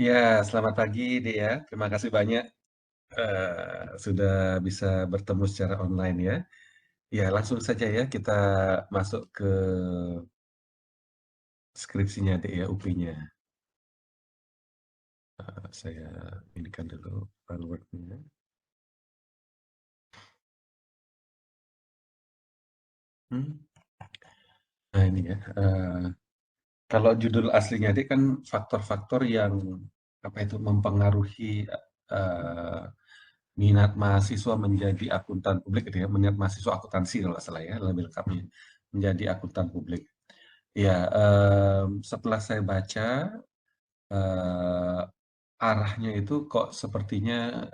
Iya, selamat pagi, Dea. Terima kasih banyak sudah bisa bertemu secara online ya. Ya, langsung saja ya kita masuk ke skripsinya, Dea, UP-nya. Saya inikan dulu Word-nya. Hmm. Nah, ini ya. Kalau judul aslinya Dek kan faktor-faktor yang apa itu mempengaruhi eh, minat mahasiswa menjadi akuntan publik gitu ya, minat mahasiswa akuntansi kalau nggak salah ya, lebih lengkapnya menjadi akuntan publik. Ya, setelah saya baca, eee, arahnya itu kok sepertinya,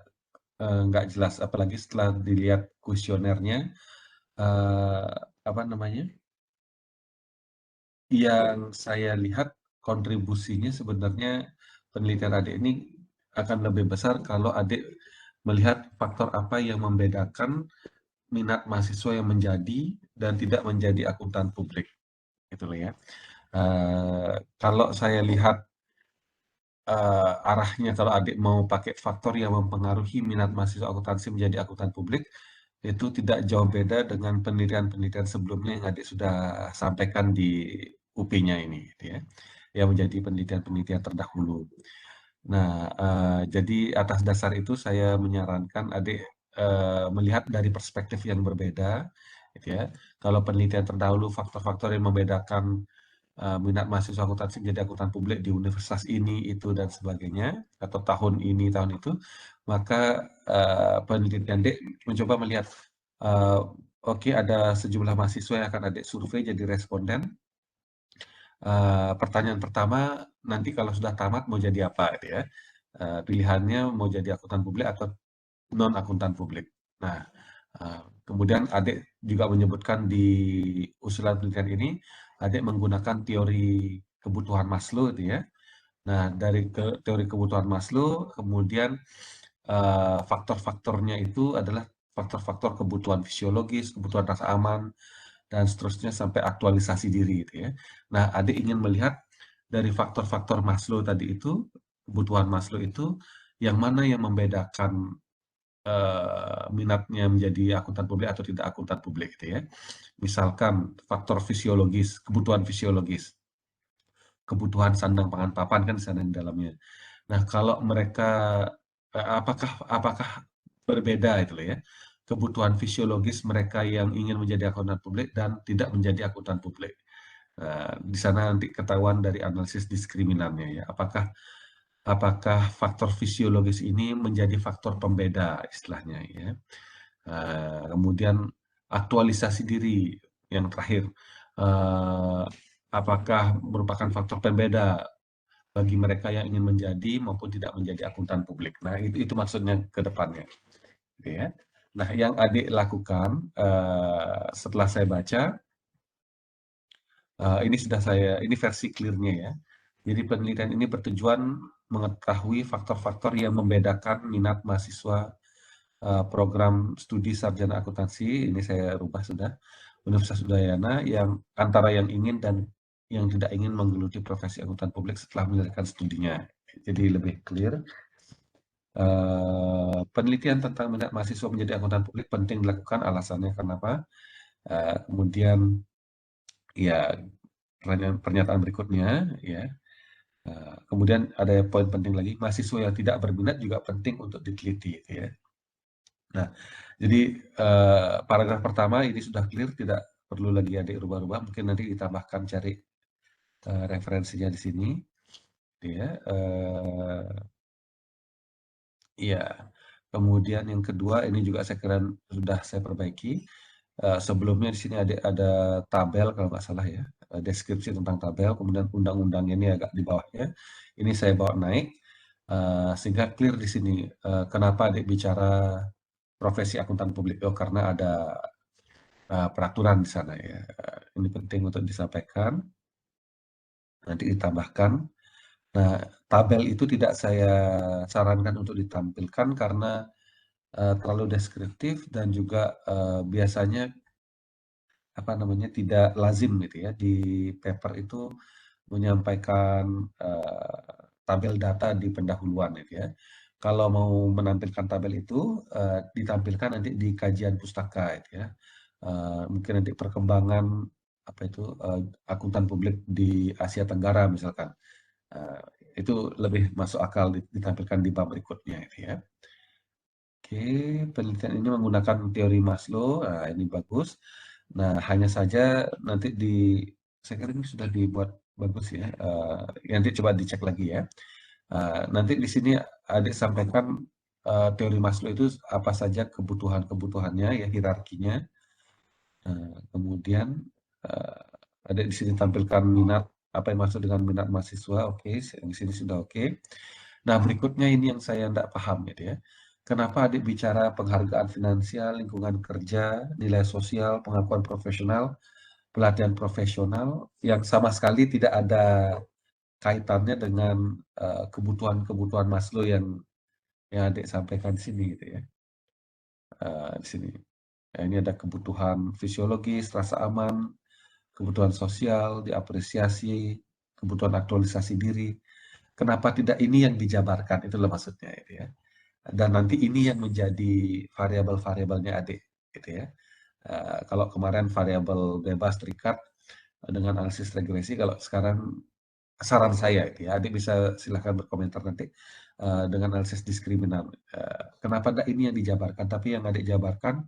nggak jelas, apalagi setelah dilihat kuesionernya, eee, apa namanya, yang saya lihat kontribusinya sebenarnya penelitian adik ini akan lebih besar kalau adik melihat faktor apa yang membedakan minat mahasiswa yang menjadi dan tidak menjadi akuntan publik, gitu loh ya. Kalau saya lihat arahnya kalau adik mau pakai faktor yang mempengaruhi minat mahasiswa akuntansi menjadi akuntan publik, itu tidak jauh beda dengan penelitian-penelitian sebelumnya yang adik sudah sampaikan di UP-nya ini, gitu ya, yang menjadi penelitian-penelitian terdahulu. Nah, jadi atas dasar itu saya menyarankan adik melihat dari perspektif yang berbeda, gitu ya. Kalau penelitian terdahulu faktor-faktor yang membedakan minat mahasiswa akuntansi menjadi akuntan publik di universitas ini, itu, dan sebagainya, atau tahun ini, tahun itu, maka penelitian Dek mencoba melihat, eee, oke ada sejumlah mahasiswa yang akan Adik survei jadi responden. Pertanyaan pertama, nanti kalau sudah tamat mau jadi apa gitu ya. Pilihannya mau jadi akuntan publik atau non akuntan publik. Nah, kemudian Adik juga menyebutkan di usulan penelitian ini, Adik menggunakan teori kebutuhan Maslow itu ya. Nah, dari teori kebutuhan Maslow, kemudian faktor-faktornya itu adalah faktor-faktor kebutuhan fisiologis, kebutuhan rasa aman, dan seterusnya sampai aktualisasi diri gitu ya. Nah, Adik ingin melihat dari faktor-faktor Maslow tadi itu, kebutuhan Maslow itu, yang mana yang membedakan minatnya menjadi akuntan publik atau tidak akuntan publik gitu ya. Misalkan faktor fisiologis, kebutuhan fisiologis, kebutuhan sandang pangan papan kan di sana di dalamnya. Nah, kalau mereka apakah apakah berbeda itu loh ya, kebutuhan fisiologis mereka yang ingin menjadi akuntan publik dan tidak menjadi akuntan publik. Di sana nanti ketahuan dari analisis diskriminannya ya, apakah apakah faktor fisiologis ini menjadi faktor pembeda istilahnya ya. Kemudian aktualisasi diri yang terakhir, eee, apakah merupakan faktor pembeda bagi mereka yang ingin menjadi maupun tidak menjadi akuntan publik. Nah, itu maksudnya ke depannya, gitu ya. Nah, yang Adik lakukan, setelah saya baca, ini sudah ini versi clear-nya ya. Jadi penelitian ini bertujuan mengetahui faktor-faktor yang membedakan minat mahasiswa program studi sarjana akuntansi, ini saya rubah sudah, Universitas Udayana, yang antara yang ingin dan yang tidak ingin menggeluti profesi akuntan publik setelah menyelesaikan studinya. Jadi lebih clear. Penelitian tentang minat mahasiswa menjadi akuntan publik penting dilakukan, alasannya kenapa. Kemudian ya pernyataan berikutnya ya. Kemudian ada poin penting lagi, mahasiswa yang tidak berminat juga penting untuk diteliti gitu ya. Nah, jadi paragraf pertama ini sudah clear, tidak perlu lagi ada rubah-rubah, mungkin nanti ditambahkan cari referensinya di sini, ya. Iya. Kemudian yang kedua ini juga saya kira sudah saya perbaiki. Sebelumnya di sini ada tabel kalau nggak salah ya, deskripsi tentang tabel, kemudian undang-undangnya ini agak di bawahnya. Ini saya bawa naik, sehingga clear di sini kenapa Adik bicara profesi akuntan publik. Oh, karena ada peraturan di sana ya. Ini penting untuk disampaikan, nanti ditambahkan. Nah, tabel itu tidak saya sarankan untuk ditampilkan karena terlalu deskriptif dan juga biasanya apa namanya tidak lazim gitu ya di paper itu menyampaikan tabel data di pendahuluan gitu ya. Kalau mau menampilkan tabel itu ditampilkan nanti di kajian pustaka gitu ya. Mungkin nanti perkembangan apa itu akuntan publik di Asia Tenggara misalkan. Eh, itu lebih masuk akal ditampilkan di bab berikutnya gitu ya. Oke, penelitian ini menggunakan teori Maslow. Nah, ini bagus. Nah, hanya saja nanti saya kira ini sudah dibuat bagus ya. Nanti coba dicek lagi ya. Nanti di sini adik sampaikan teori Maslow itu apa saja kebutuhan-kebutuhannya ya, hierarkinya. Kemudian adik di sini tampilkan minat, apa yang maksud dengan minat mahasiswa. Oke, yang di sini sudah oke. Nah, berikutnya ini yang saya tidak paham gitu ya. Kenapa adik bicara penghargaan finansial, lingkungan kerja, nilai sosial, pengakuan profesional, pelatihan profesional yang sama sekali tidak ada kaitannya dengan kebutuhan-kebutuhan Maslow yang adik sampaikan di sini gitu ya. Di sini. Nah, ini ada kebutuhan fisiologis, rasa aman, kebutuhan sosial, diapresiasi, kebutuhan aktualisasi diri. Kenapa tidak ini yang dijabarkan? Itulah maksudnya itu ya. Dan nanti ini yang menjadi variabel-variabelnya adik gitu ya. Kalau kemarin variabel bebas terikat dengan analisis regresi, kalau sekarang saran saya itu ya, adik bisa silahkan berkomentar nanti dengan analisis diskriminan. Kenapa tidak ini yang dijabarkan, tapi yang adik jabarkan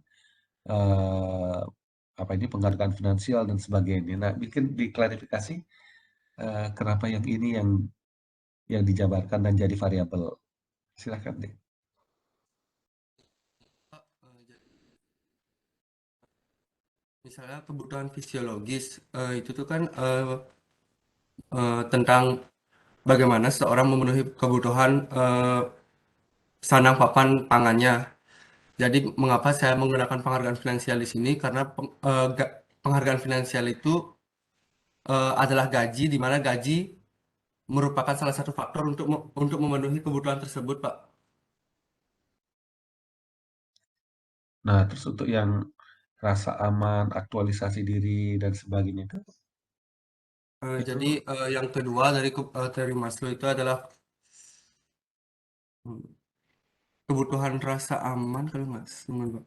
apa ini penghargaan finansial dan sebagainya. Nah, mungkin diklarifikasi kenapa yang ini yang dijabarkan dan jadi variabel. Silahkan deh. Misalnya kebutuhan fisiologis itu tuh kan tentang bagaimana seseorang memenuhi kebutuhan sandang papan pangannya. Jadi mengapa saya menggunakan penghargaan finansial di sini? Karena penghargaan finansial itu adalah gaji, di mana gaji merupakan salah satu faktor untuk memenuhi kebutuhan tersebut, Pak. Nah, terus untuk yang rasa aman, aktualisasi diri dan sebagainya itu Jadi yang kedua dari Maslow itu adalah hmm, kebutuhan rasa aman kalau nggak salah, Pak.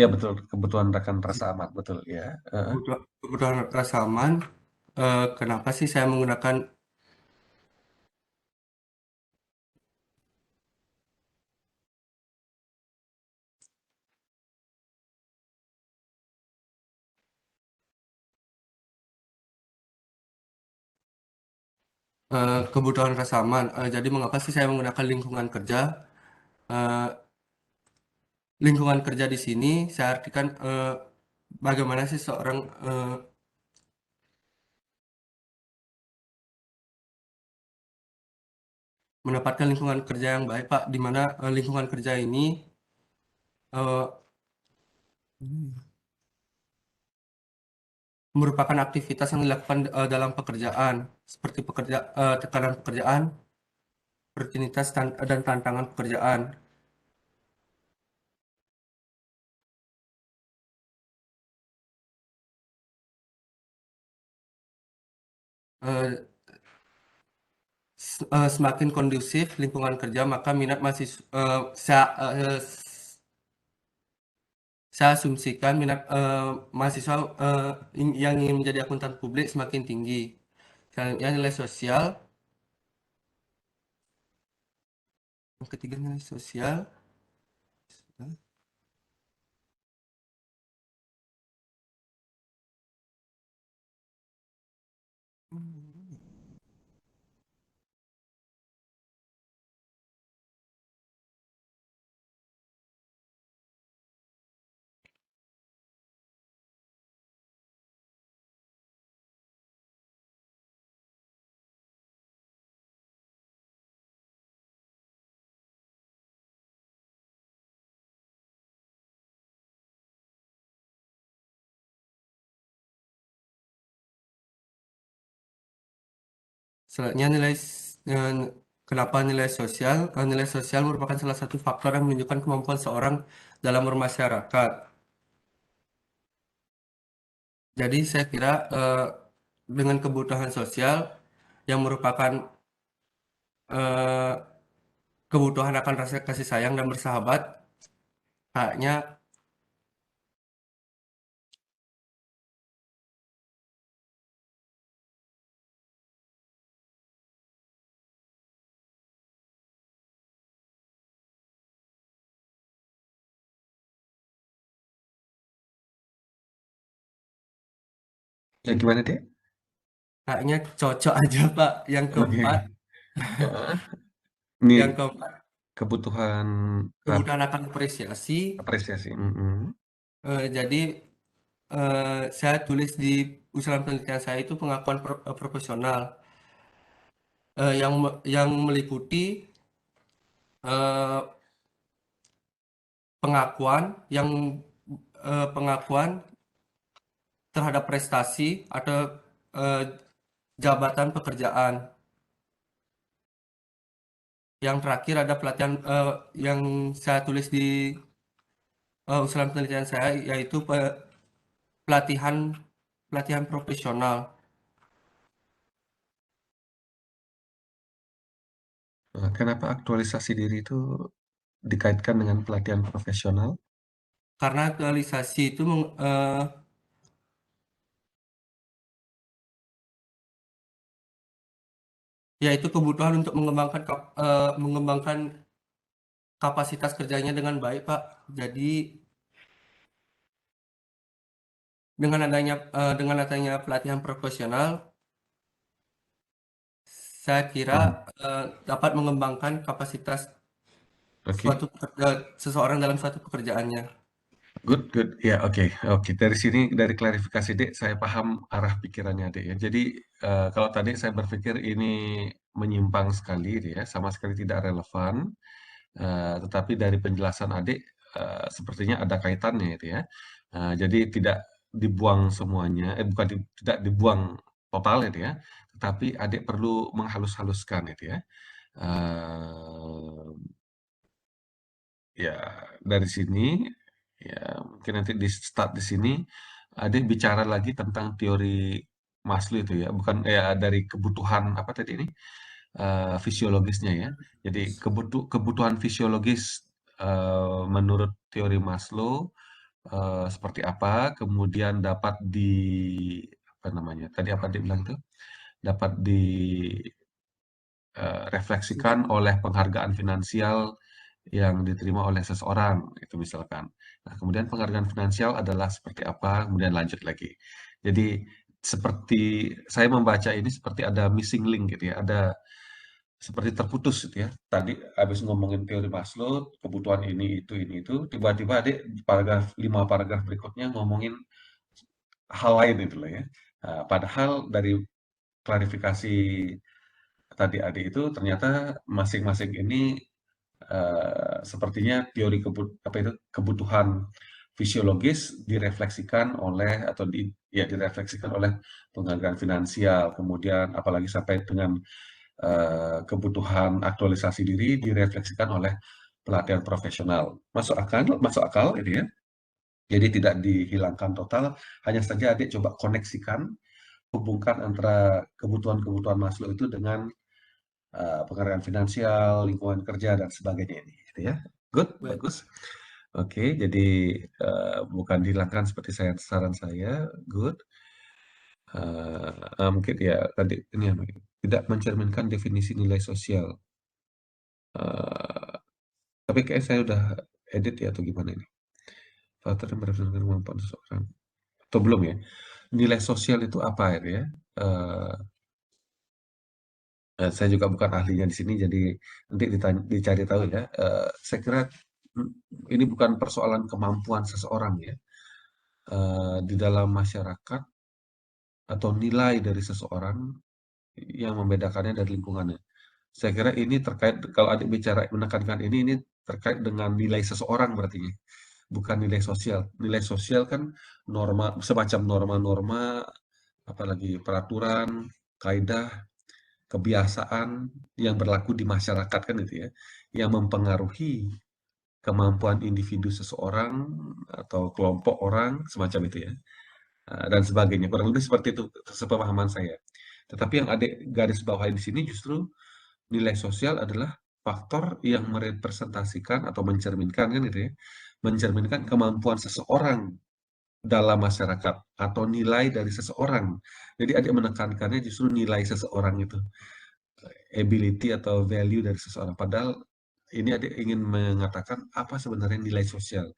ya betul kebutuhan rekan rasa aman betul ya. Kebutuhan rasa aman. Kenapa sih saya menggunakan kebutuhan rasa aman? Jadi mengapa sih saya menggunakan lingkungan kerja? Eh, Lingkungan kerja di sini saya artikan bagaimana sih seorang mendapatkan lingkungan kerja yang baik, Pak, di mana lingkungan kerja ini eh, merupakan aktivitas yang dilakukan dalam pekerjaan, seperti tekanan pekerjaan, rutinitas dan tantangan pekerjaan. Eh, Semakin kondusif lingkungan kerja, maka minat saya asumsikan minat mahasiswa yang ingin menjadi akuntan publik semakin tinggi. Selanjutnya nilai sosial. Yang ketiga nilai sosial. Selanjutnya kenapa nilai sosial? Nilai sosial merupakan salah satu faktor yang menunjukkan kemampuan seorang dalam bermasyarakat. Jadi saya kira dengan kebutuhan sosial yang merupakan eh, kebutuhan akan rasa kasih sayang dan bersahabat, kayaknya Ya gimana deh? kayaknya cocok aja Pak. Yang Oke. keempat, Heeh. Ini yang keempat kebutuhan kebutuhan akan apresiasi. apresiasi. Mm-mm. Jadi saya tulis di usulan penelitian saya itu pengakuan profesional yang meliputi eh, pengakuan yang pengakuan terhadap prestasi atau eh, jabatan pekerjaan. Yang terakhir ada pelatihan yang saya tulis di usulan penelitian saya yaitu pelatihan pelatihan profesional. Nah, kenapa aktualisasi diri itu dikaitkan dengan pelatihan profesional? Karena aktualisasi itu yaitu kebutuhan untuk mengembangkan kapasitas kerjanya dengan baik, Pak. Jadi dengan adanya pelatihan profesional, saya kira Hmm. dapat mengembangkan kapasitas Oke. seseorang dalam suatu pekerjaannya. Good, good. Ya, oke, oke. Dari sini, dari klarifikasi Dek, saya paham arah pikirannya Dek ya. Jadi kalau tadi saya berpikir ini menyimpang sekali, Dek, ya, sama sekali tidak relevan. Tetapi dari penjelasan Adik, sepertinya ada kaitannya itu ya. Jadi tidak dibuang semuanya, bukan tidak dibuang total itu ya, tetapi Adik perlu menghalus-haluskan itu ya. Eh, Ya, dari sini, ya mungkin nanti di start di sini, Adik bicara lagi tentang teori Maslow itu ya, bukan ya dari kebutuhan apa tadi ini fisiologisnya ya. Jadi kebutuhan fisiologis menurut teori Maslow seperti apa, kemudian dapat di apa namanya? Tadi apa dia bilang itu? Dapat direfleksikan oleh penghargaan finansial yang diterima oleh seseorang, itu misalkan. Nah, kemudian penghargaan finansial adalah seperti apa, kemudian lanjut lagi. Jadi seperti saya membaca ini seperti ada missing link gitu ya, ada seperti terputus gitu ya. Tadi habis ngomongin teori Maslow, kebutuhan ini, itu, tiba-tiba adik di paragraf 5 paragraf berikutnya ngomongin hal lain itu loh ya. Nah, padahal dari klarifikasi tadi adik itu ternyata masing-masing ini sepertinya teori kebutuhan fisiologis direfleksikan oleh atau ya direfleksikan oleh penghargaan finansial, kemudian apalagi sampai dengan kebutuhan aktualisasi diri direfleksikan oleh pelatihan profesional. Masuk akal ini ya. Jadi tidak dihilangkan total, hanya saja adik coba koneksikan, hubungkan antara kebutuhan-kebutuhan Maslow itu dengan penghargaan finansial, lingkungan kerja dan sebagainya ini, gitu ya. Good, Baik. bagus. Oke, jadi bukan dihilangkan seperti saran saya, good. Mungkin ya tadi ini ya, tidak mencerminkan definisi nilai sosial. Eh, tapi kayak saya udah edit ya atau gimana ini? Faktor yang berdasarkan kemampuan seseorang. Atau belum ya? Nilai sosial itu apa ya? Eh, saya juga bukan ahlinya di sini, jadi nanti dicari tahu ya. Saya kira mm, ini bukan persoalan kemampuan seseorang ya. Di dalam masyarakat atau nilai dari seseorang yang membedakannya dari lingkungannya. Saya kira ini terkait kalau adik bicara menekankan ini terkait dengan nilai seseorang berarti ya. Bukan nilai sosial. Nilai sosial kan norma semacam norma-norma apalagi peraturan, kaidah, kebiasaan yang berlaku di masyarakat kan itu ya. Yang mempengaruhi kemampuan individu seseorang atau kelompok orang semacam itu ya. Dan sebagainya. Kurang lebih seperti itu sepemahaman saya. Tetapi yang adik garis bawahi di sini justru nilai sosial adalah faktor yang merepresentasikan atau mencerminkan kan gitu ya, mencerminkan kemampuan seseorang dalam masyarakat atau nilai dari seseorang. Jadi adik menekankannya justru nilai seseorang itu, ability atau value dari seseorang. Padahal ini adik ingin mengatakan apa sebenarnya nilai sosial.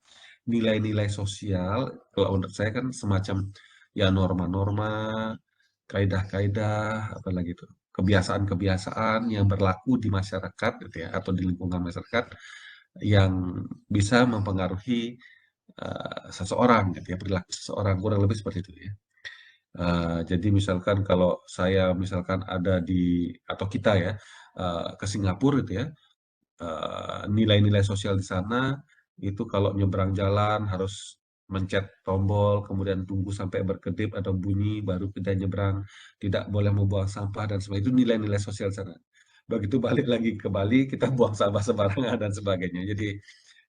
Nilai-nilai sosial, kalau menurut saya kan semacam ya norma-norma, kaidah-kaidah, apalagi itu, kebiasaan-kebiasaan yang berlaku di masyarakat gitu ya, atau di lingkungan masyarakat yang bisa mempengaruhi seseorang gitu ya, perilaku seseorang, kurang lebih seperti itu ya. Jadi misalkan kalau saya misalkan ada di atau kita ya, ke Singapura gitu ya, nilai-nilai sosial di sana itu kalau nyebrang jalan harus mencet tombol, kemudian tunggu sampai berkedip atau bunyi baru kita nyebrang, tidak boleh membuang sampah dan sebagainya, itu nilai-nilai sosial sana. Begitu balik lagi ke Bali, kita buang sampah sembarangan dan sebagainya. Jadi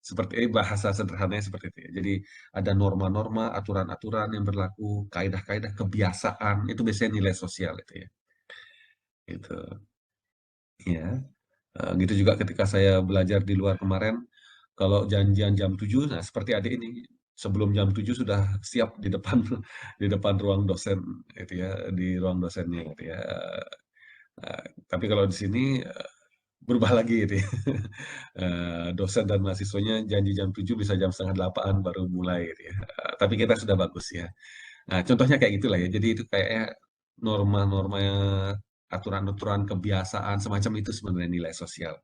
seperti ini bahasa sederhananya seperti itu ya. Jadi ada norma-norma, aturan-aturan yang berlaku, kaidah-kaidah, kebiasaan, itu biasanya nilai sosial itu ya. Gitu. Ya. Gitu juga ketika saya belajar di luar kemarin, kalau janjian jam 7, nah seperti adik ini, sebelum jam 7 sudah siap di depan di depan ruang dosen gitu ya, di ruang dosennya gitu ya. Tapi kalau di sini, berubah lagi gitu ya. Dosen dan mahasiswanya janji jam 7 bisa jam setengah 8 baru mulai gitu ya. Tapi kita sudah bagus ya. Nah, contohnya kayak gitulah ya. Jadi itu kayaknya norma-norma, aturan-aturan, kebiasaan semacam itu sebenarnya nilai sosial.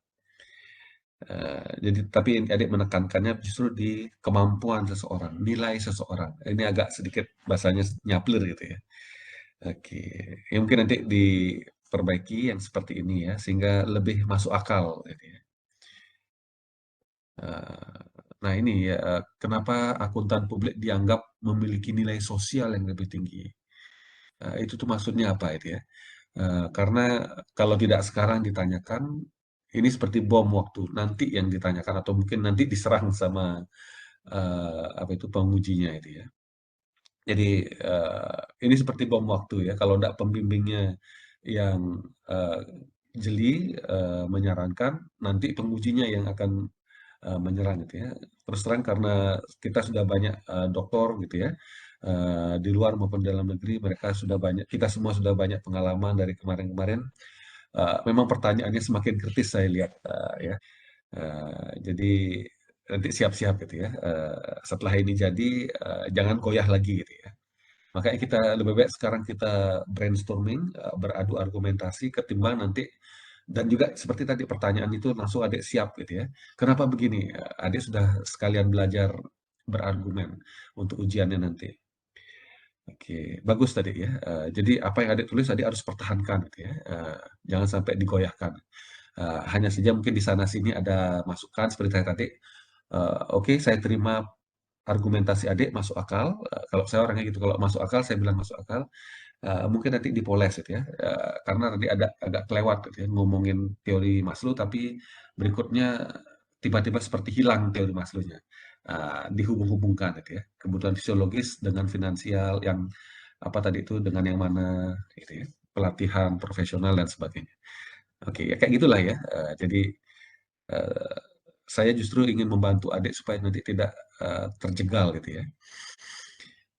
Jadi tapi adik menekankannya justru di kemampuan seseorang, nilai seseorang. Ini agak sedikit bahasanya nyaplir gitu ya. Oke, ya mungkin nanti diperbaiki yang seperti ini ya, sehingga lebih masuk akal gitu ya. Nah ini ya, kenapa akuntan publik dianggap memiliki nilai sosial yang lebih tinggi? Itu tuh maksudnya apa itu ya? Karena kalau tidak sekarang ditanyakan, ini seperti bom waktu nanti yang ditanyakan atau mungkin nanti diserang sama apa itu pengujinya itu ya. Jadi ini seperti bom waktu ya. Kalau tidak pembimbingnya yang eh, jeli menyarankan, nanti pengujinya yang akan menyerang gitu ya. Terus terang karena kita sudah banyak doktor gitu ya, di luar maupun dalam negeri mereka sudah banyak, kita semua sudah banyak pengalaman dari kemarin-kemarin. Memang pertanyaannya semakin kritis saya lihat ya. Jadi nanti siap-siap gitu ya. Setelah ini jadi jangan goyah lagi gitu ya. Makanya kita lebih baik sekarang kita brainstorming, beradu argumentasi ketimbang nanti dan juga seperti tadi pertanyaan itu langsung adik siap gitu ya. Kenapa begini? Adik sudah sekalian belajar berargumen untuk ujiannya nanti. Oke, bagus tadi ya. Jadi apa yang adik tulis adik harus pertahankan gitu ya. Jangan sampai digoyahkan. Hanya saja mungkin di sana sini ada masukan seperti tadi. Oke, saya terima argumentasi adik masuk akal. Kalau saya orangnya gitu, kalau masuk akal saya bilang masuk akal. Mungkin nanti dipoles gitu ya, karena tadi ada agak kelewat gitu ya, ngomongin teori Maslow, tapi berikutnya tiba-tiba seperti hilang teori Maslow-nya. Dihubung-hubungkan gitu ya, kebutuhan fisiologis dengan finansial yang apa tadi itu dengan yang mana gitu ya, pelatihan profesional dan sebagainya. Oke, ya kayak gitulah ya. Jadi eee, saya justru ingin membantu adik supaya nanti tidak terjegal gitu ya.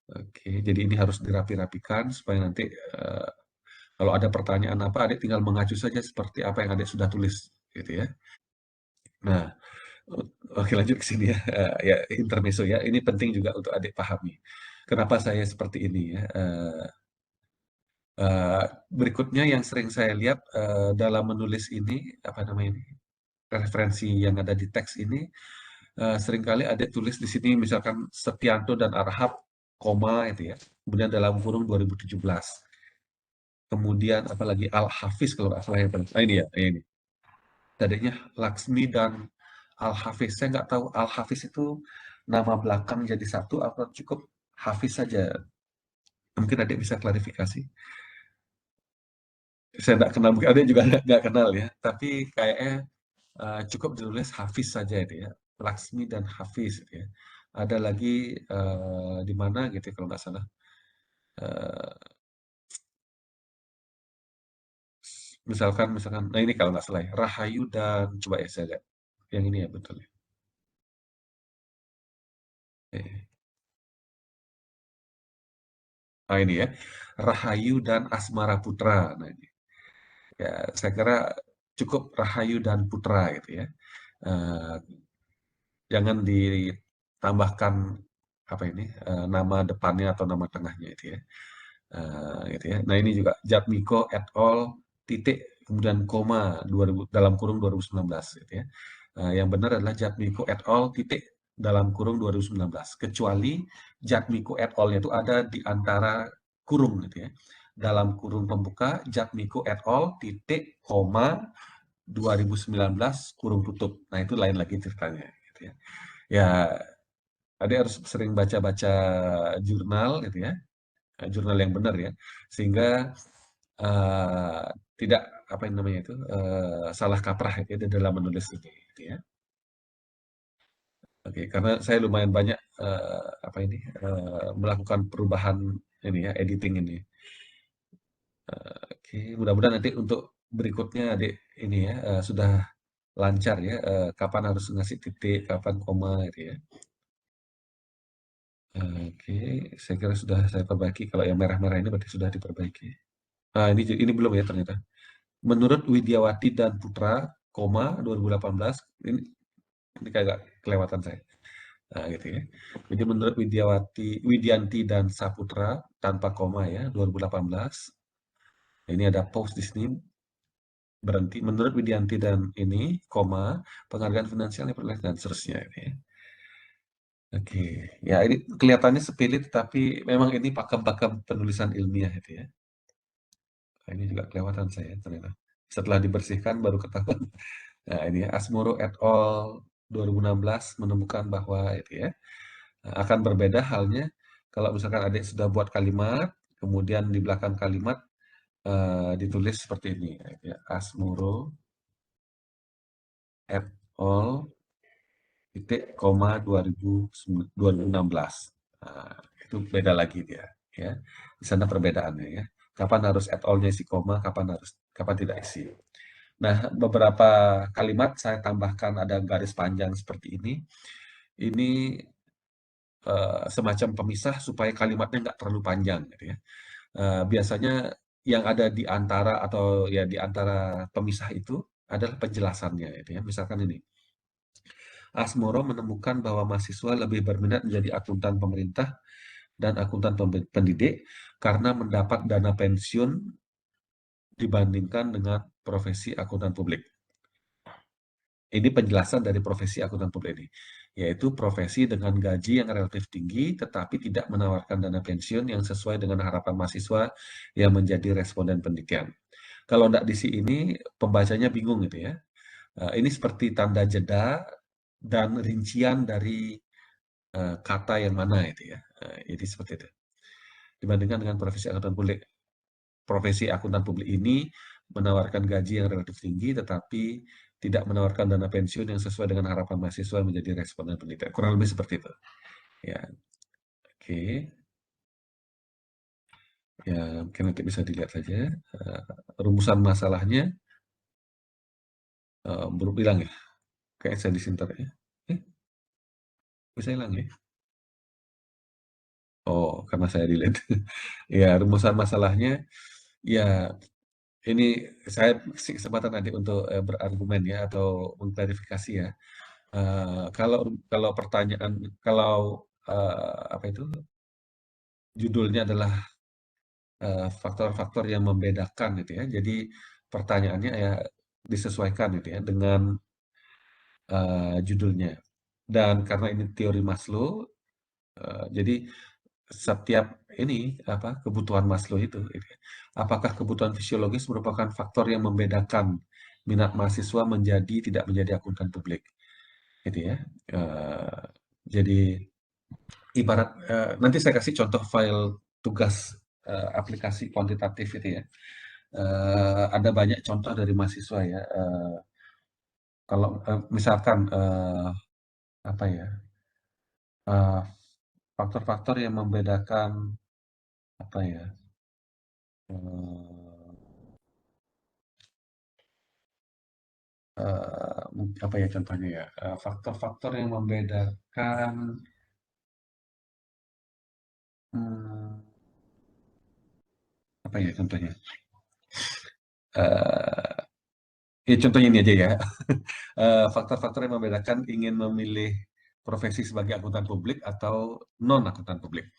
Oke, jadi ini harus dirapi-rapikan supaya nanti kalau ada pertanyaan apa, adik tinggal mengacu saja seperti apa yang adik sudah tulis, gitu ya. Nah, oke lanjut ke sini ya, ya intermezzo ya, ini penting juga untuk adik pahami. Kenapa saya seperti ini ya, berikutnya yang sering saya lihat, dalam menulis ini, apa namanya ini, referensi yang ada di teks ini, seringkali adik tulis di sini misalkan Setianto dan Arhab, koma itu ya, kemudian dalam kurung 2017. Kemudian apalagi Al-Hafiz kalau nggak salah yang ini ya, ini. Tadinya Laksmi dan Al-Hafiz. Saya nggak tahu Al-Hafiz itu nama belakang jadi satu atau cukup Hafiz saja. Mungkin adik bisa klarifikasi. Saya nggak kenal, mungkin adik juga nggak kenal ya. Tapi kayaknya cukup ditulis Hafiz saja itu ya. Laksmi dan Hafiz gitu ya. Ada lagi di mana gitu ya, kalau nggak salah. Eh, Misalkan, nah ini kalau nggak salah ya, Rahayu dan coba ya saya lihat. Yang ini ya betul ya. Eh, Nah ini ya, Rahayu dan Asmara Putra. Nah ini. Ya, saya kira cukup Rahayu dan Putra gitu ya. Eh, jangan ditambahkan apa ini nama depannya atau nama tengahnya itu ya. Gitu ya. Nah ini juga Jatmiko et al. Titik kemudian koma 2000 dalam kurung 2019 gitu ya. Yang benar adalah Jatmiko et al. Titik dalam kurung 2019. Kecuali Jatmiko et al-nya itu ada di antara kurung gitu ya. Dalam kurung pembuka Jatmiko et al. Titik koma 2019 kurung tutup. Nah itu lain lagi ceritanya gitu ya. Ya, adik harus sering baca-baca jurnal gitu ya, jurnal yang benar ya, sehingga eh, tidak apa yang namanya itu salah kaprah ya di dalam menulis ini, gitu ya. Oke, karena saya lumayan banyak apa ini melakukan perubahan ini ya, editing ini. Oke, mudah-mudahan nanti untuk berikutnya adik ini ya sudah lancar ya, kapan harus ngasih titik, kapan koma gitu ya. Oke, saya kira sudah saya perbaiki. Kalau yang merah-merah ini berarti sudah diperbaiki. Ah, ini belum ya ternyata. Menurut Widyawati dan Putra, koma 2018, ini kayak kelewatan saya. Nah, gitu ya. Jadi menurut Widyanti dan Saputra tanpa koma ya 2018. Ini ada post di sini berhenti. Menurut Widyanti dan ini koma penghargaan finansial yang peroleh dan seterusnya ini ya. Oke, ya ini kelihatannya sepele tetapi memang ini pakem-pakem penulisan ilmiah itu ya. Nah, ini juga kelewatan saya ternyata. Setelah dibersihkan baru ketahuan. Nah, ini ya, Asmoro et al. 2016 menemukan bahwa itu ya akan berbeda halnya kalau misalkan adik sudah buat kalimat, kemudian di belakang kalimat ditulis seperti ini, ya, Asmoro et al. Titik koma 2016. Nah, itu beda lagi dia, ya. Di sana perbedaannya ya. Kapan harus et al.-nya isi koma, kapan tidak isi. Nah, beberapa kalimat saya tambahkan ada garis panjang seperti ini. Ini semacam pemisah supaya kalimatnya nggak terlalu panjang, gitu ya. Biasanya yang ada di antara atau ya di antara pemisah itu adalah penjelasannya, gitu ya. Misalkan ini, Asmoro menemukan bahwa mahasiswa lebih berminat menjadi akuntan pemerintah dan akuntan pendidik karena mendapat dana pensiun dibandingkan dengan profesi akuntan publik. Ini penjelasan dari profesi akuntan publik ini, yaitu profesi dengan gaji yang relatif tinggi tetapi tidak menawarkan dana pensiun yang sesuai dengan harapan mahasiswa yang menjadi responden pendidikan. Kalau tidak di sini, pembacanya bingung gitu ya. Ini seperti tanda jeda dan rincian dari kata yang mana itu ya. Jadi seperti itu. Dibandingkan dengan profesi akuntan publik ini menawarkan gaji yang relatif tinggi, tetapi tidak menawarkan dana pensiun yang sesuai dengan harapan mahasiswa menjadi responden pendidikan. Kurang lebih seperti itu. Ya, oke. Ya, mungkin nanti bisa dilihat saja. Rumusan masalahnya belum hilang ya. Kayak saya disinter ya. Eh, bisa hilang ya? Oh, karena saya delete. Ya, rumusan masalahnya, ya ini saya kasih kesempatan nanti untuk berargumen ya atau mengklarifikasi ya. Kalau kalau pertanyaan kalau apa itu judulnya adalah faktor-faktor yang membedakan gitu ya. Jadi pertanyaannya ya disesuaikan gitu ya dengan judulnya. Dan karena ini teori Maslow, jadi setiap ini apa kebutuhan Maslow itu, gitu ya. Apakah kebutuhan fisiologis merupakan faktor yang membedakan minat mahasiswa menjadi tidak menjadi akuntan publik, gitu ya. Eh, jadi ibarat nanti saya kasih contoh file tugas aplikasi kuantitatif itu ya. Ada banyak contoh dari mahasiswa ya. Kalau misalkan apa ya eh, faktor-faktor yang membedakan apa ya Apa ya contohnya ya, faktor-faktor yang membedakan, mmm, apa ya contohnya? Eee, ya contohnya ini aja ya, faktor-faktor yang membedakan ingin memilih profesi sebagai akuntan publik atau non akuntan publik.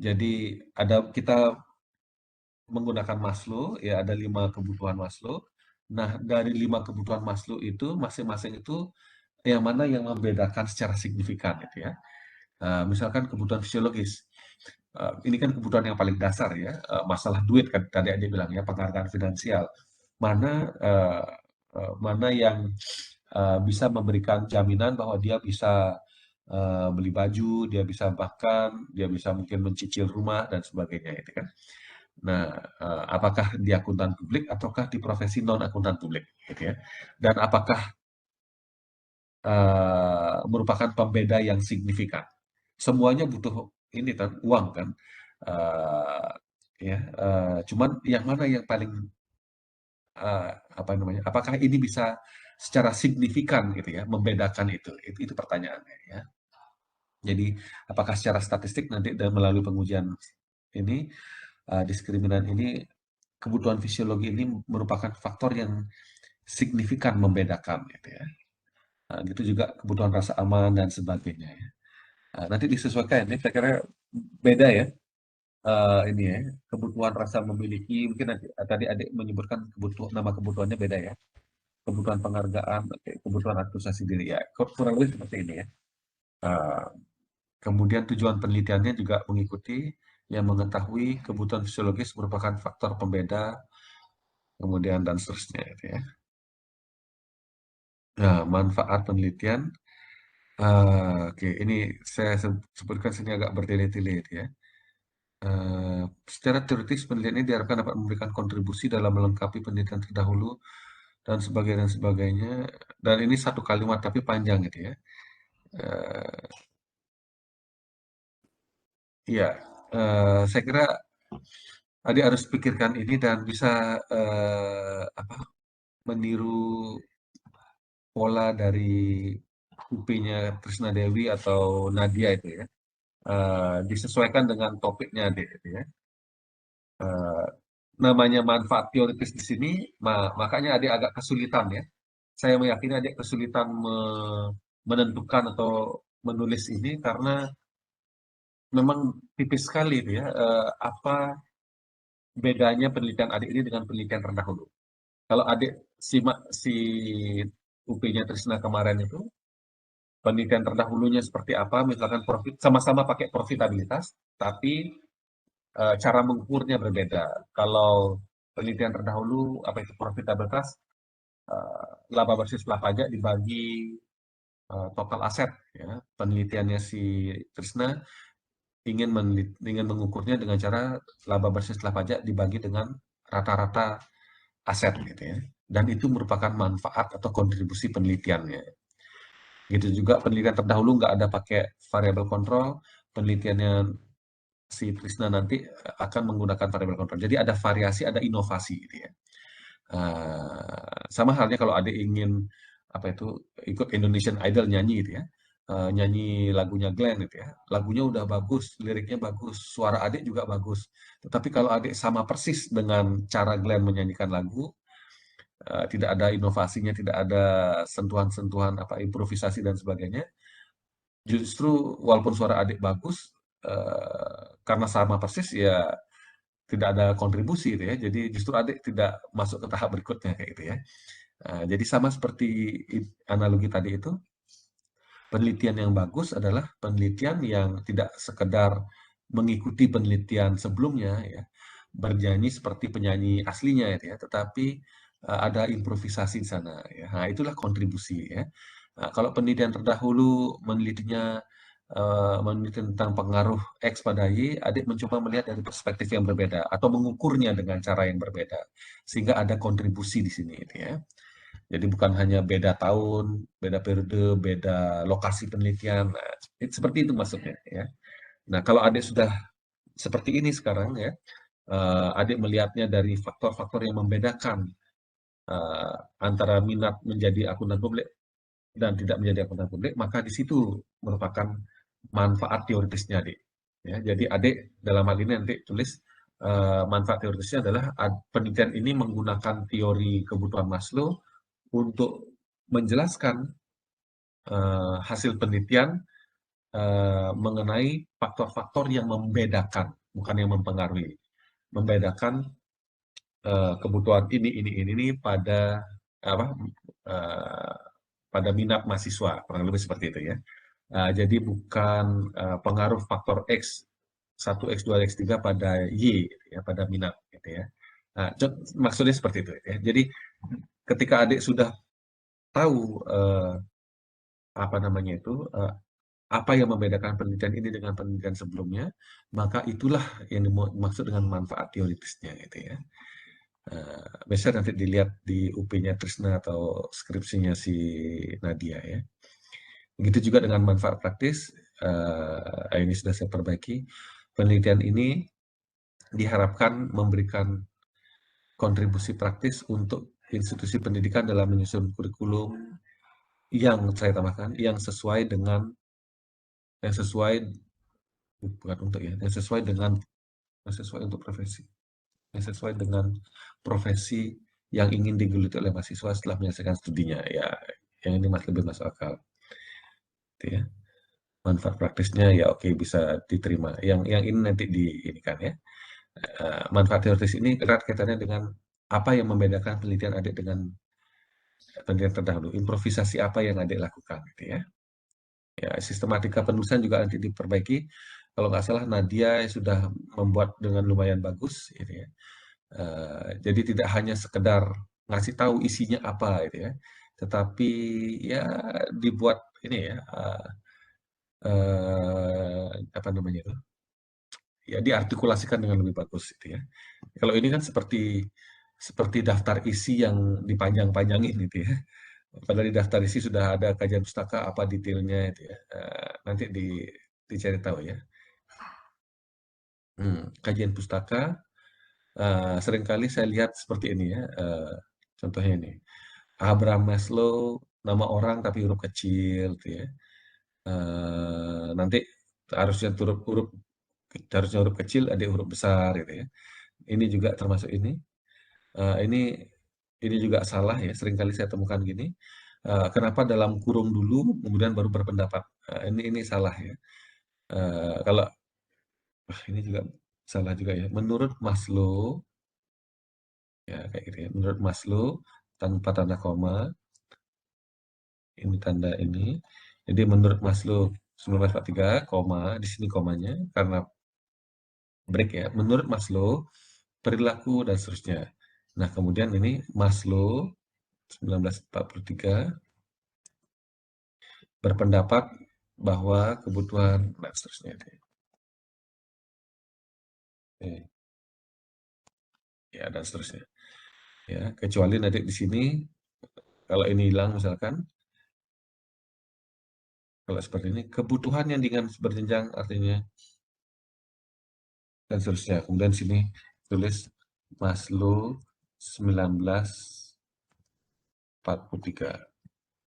Jadi kita menggunakan Maslow, ya ada 5 kebutuhan Maslow. Nah, dari 5 kebutuhan Maslow itu, masing-masing itu yang mana yang membedakan secara signifikan gitu ya. Misalkan kebutuhan fisiologis, ini kan kebutuhan yang paling dasar ya, masalah duit kan tadi aja bilang ya, penghargaan finansial. Mana, mana yang bisa memberikan jaminan bahwa dia bisa beli baju, dia bisa bahkan dia bisa mungkin mencicil rumah dan sebagainya itu kan. Nah, apakah di akuntan publik ataukah di profesi non akuntan publik gitu ya. Dan apakah merupakan pembeda yang signifikan. Semuanya butuh ini kan, uang kan. Eee, ya, cuman yang mana yang paling, apa namanya, apakah ini bisa secara signifikan gitu ya, membedakan itu pertanyaannya ya. Jadi apakah secara statistik nanti dan melalui pengujian ini, diskriminan ini, kebutuhan fisiologi ini merupakan faktor yang signifikan membedakan gitu ya. Gitu juga kebutuhan rasa aman dan sebagainya ya. Nanti disesuaikan ini saya kira beda ya, ini ya, kebutuhan rasa memiliki mungkin nanti tadi Adik menyebutkan nama kebutuhannya beda ya, kebutuhan penghargaan, oke, kebutuhan aktualisasi diri ya, kurang lebih seperti ini ya. Eee, Kemudian tujuan penelitiannya juga mengikuti yang mengetahui kebutuhan fisiologis merupakan faktor pembeda, kemudian dan seterusnya gitu ya. Nah, manfaat penelitian, oke ini saya sebutkan sini agak bertele-tele gitu ya. Secara teoritis penelitian ini diharapkan dapat memberikan kontribusi dalam melengkapi penelitian terdahulu dan sebagainya. Dan ini satu kalimat tapi panjang gitu ya. Eee, iya, saya kira adik harus pikirkan ini dan bisa, apa, meniru pola dari UP-nya Trisna Dewi atau Nadia itu ya, disesuaikan dengan topiknya adik gitu ya. Eee, Namanya manfaat teoritis di sini, makanya adik agak kesulitan ya. Saya meyakini adik kesulitan menentukan atau menulis ini karena memang tipis sekali itu ya, apa bedanya penelitian adik ini dengan penelitian terdahulu. Kalau adik simak si UP-nya Trisna kemarin itu, penelitian terdahulunya seperti apa, misalkan profit sama-sama pakai profitabilitas, tapi cara mengukurnya berbeda. Kalau penelitian terdahulu apa itu profitabilitas, laba bersih setelah pajak dibagi total aset ya. Penelitiannya si Trisna ingin mengukurnya dengan cara laba bersih setelah pajak dibagi dengan rata-rata aset gitu ya. Dan itu merupakan manfaat atau kontribusi penelitiannya. Gitu juga penelitian terdahulu nggak ada pakai variable control, penelitiannya si Trisna nanti akan menggunakan variable control. Jadi ada variasi, ada inovasi gitu ya. Sama halnya kalau adik ingin apa itu ikut Indonesian Idol nyanyi gitu ya, nyanyi lagunya Glenn gitu ya, lagunya udah bagus, liriknya bagus, suara adik juga bagus. Tetapi kalau adik sama persis dengan cara Glenn menyanyikan lagu, tidak ada inovasinya, tidak ada sentuhan-sentuhan apa improvisasi dan sebagainya, justru walaupun suara adik bagus, karena sama persis ya tidak ada kontribusi gitu ya. Jadi justru adik tidak masuk ke tahap berikutnya kayak gitu ya. Jadi sama seperti analogi tadi itu, penelitian yang bagus adalah penelitian yang tidak sekedar mengikuti penelitian sebelumnya ya, bernyanyi seperti penyanyi aslinya gitu ya, tetapi ada improvisasi di sana ya. Nah, itulah kontribusi ya. Nah, kalau penelitian terdahulu meneliti tentang pengaruh X pada Y, adik mencoba melihat dari perspektif yang berbeda atau mengukurnya dengan cara yang berbeda, sehingga ada kontribusi di sini gitu ya. Jadi bukan hanya beda tahun, beda periode, beda lokasi penelitian. Nah, seperti itu maksudnya ya. Nah, kalau adik sudah seperti ini sekarang ya, adik melihatnya dari faktor-faktor yang membedakan antara minat menjadi akuntan publik dan tidak menjadi akuntan publik, maka di situ merupakan manfaat teoritisnya, Adik. Ya, jadi Adik dalam hal ini nanti tulis manfaat teoritisnya adalah penelitian ini menggunakan teori kebutuhan Maslow untuk menjelaskan hasil penelitian mengenai faktor-faktor yang membedakan, bukan yang mempengaruhi, membedakan kebutuhan ini pada apa pada minat mahasiswa, kurang lebih seperti itu ya. Jadi bukan pengaruh faktor X 1, X2, X3 pada Y ya, pada minat gitu ya. Maksudnya seperti itu ya. Jadi ketika adik sudah tahu apa namanya itu apa yang membedakan penelitian ini dengan penelitian sebelumnya, maka itulah yang dimaksud dengan manfaat teoritisnya gitu ya. Bisa nanti dilihat di UP-nya Trisna atau skripsinya si Nadia ya. Begitu juga dengan manfaat praktis, ini sudah saya perbaiki. Penelitian ini diharapkan memberikan kontribusi praktis untuk institusi pendidikan dalam menyusun kurikulum yang saya tambahkan, yang sesuai bukan untuk ya, yang sesuai untuk profesi, yang sesuai dengan profesi yang ingin digeluti oleh mahasiswa setelah menyelesaikan studinya. Ya, yang ini lebih masuk akal. Gitu ya. Manfaat praktisnya ya oke bisa diterima. Yang ini nanti ini kan ya. Manfaat teoritis ini erat kaitannya dengan apa yang membedakan penelitian adik dengan penelitian terdahulu. Improvisasi apa yang adik lakukan gitu ya. Ya, sistematika penulisan juga nanti diperbaiki. Kalau nggak salah Nadia sudah membuat dengan lumayan bagus gitu ya. Jadi tidak hanya sekedar ngasih tahu isinya apa gitu ya. Tetapi ya dibuat ini ya apa namanya itu? Ya diartikulasikan dengan lebih bagus gitu ya. Kalau ini kan seperti daftar isi yang dipanjang-panjangin gitu ya. Padahal di daftar isi sudah ada kajian pustaka apa detailnya itu ya. Nanti dicari tahu ya. Kajian pustaka seringkali saya lihat seperti ini ya. Contohnya ini. Abraham Maslow nama orang tapi huruf kecil gitu ya. Nanti harusnya huruf kecil ada huruf besar gitu ya. Ini juga termasuk ini. Ini juga salah ya, seringkali saya temukan gini. Kenapa dalam kurung dulu kemudian baru berpendapat. Ini salah ya. Kalau ini juga salah juga ya. Menurut Maslow ya kayak gitu ya. Menurut Maslow tanpa tanda koma, ini tanda ini. Jadi menurut Maslow 1943, koma, di sini komanya karena break ya. Menurut Maslow, perilaku dan seterusnya. Nah, kemudian ini Maslow 1943 berpendapat bahwa kebutuhan dan seterusnya. Ya, dan seterusnya. Ya, kecuali nanti di sini kalau ini hilang misalkan kalau seperti ini kebutuhan yang dengan berjenjang artinya dan seterusnya. Kemudian sini tulis Maslow 1943.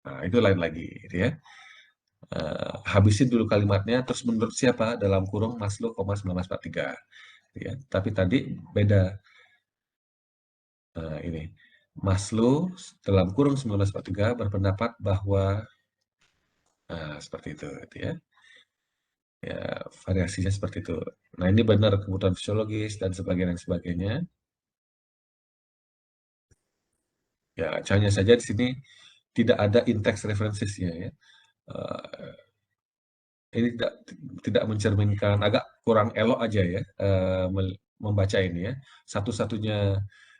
Nah, itu lain lagi gitu ya. Habisin dulu kalimatnya terus menurut siapa dalam kurung Maslow, 1943 ya. Tapi tadi beda. Ini Maslow dalam kurung 1943 berpendapat bahwa seperti itu gitu ya. Ya, variasinya seperti itu. Nah, ini benar kebutuhan fisiologis dan sebagainya. Ya, hanya saja di sini tidak ada in-text references-nya ya. Ini tidak mencerminkan, agak kurang elok aja ya membaca ini ya.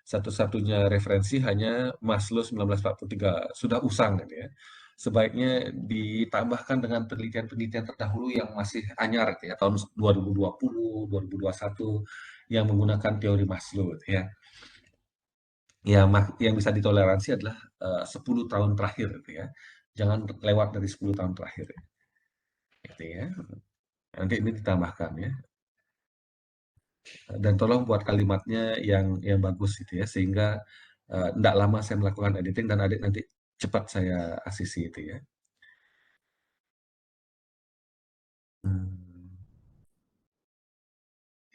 Satu-satunya referensi hanya Maslow 1943 sudah usang gitu ya. Sebaiknya ditambahkan dengan penelitian-penelitian terdahulu yang masih anyar gitu ya, tahun 2020, 2021 yang menggunakan teori Maslow gitu ya. Yang bisa ditoleransi adalah 10 tahun terakhir gitu ya. Jangan lewat dari 10 tahun terakhir gitu ya. Nanti ini ditambahkan ya. Dan tolong buat kalimatnya yang bagus gitu ya, sehingga nggak lama saya melakukan editing dan adik nanti cepat saya asisi itu ya. Hmm.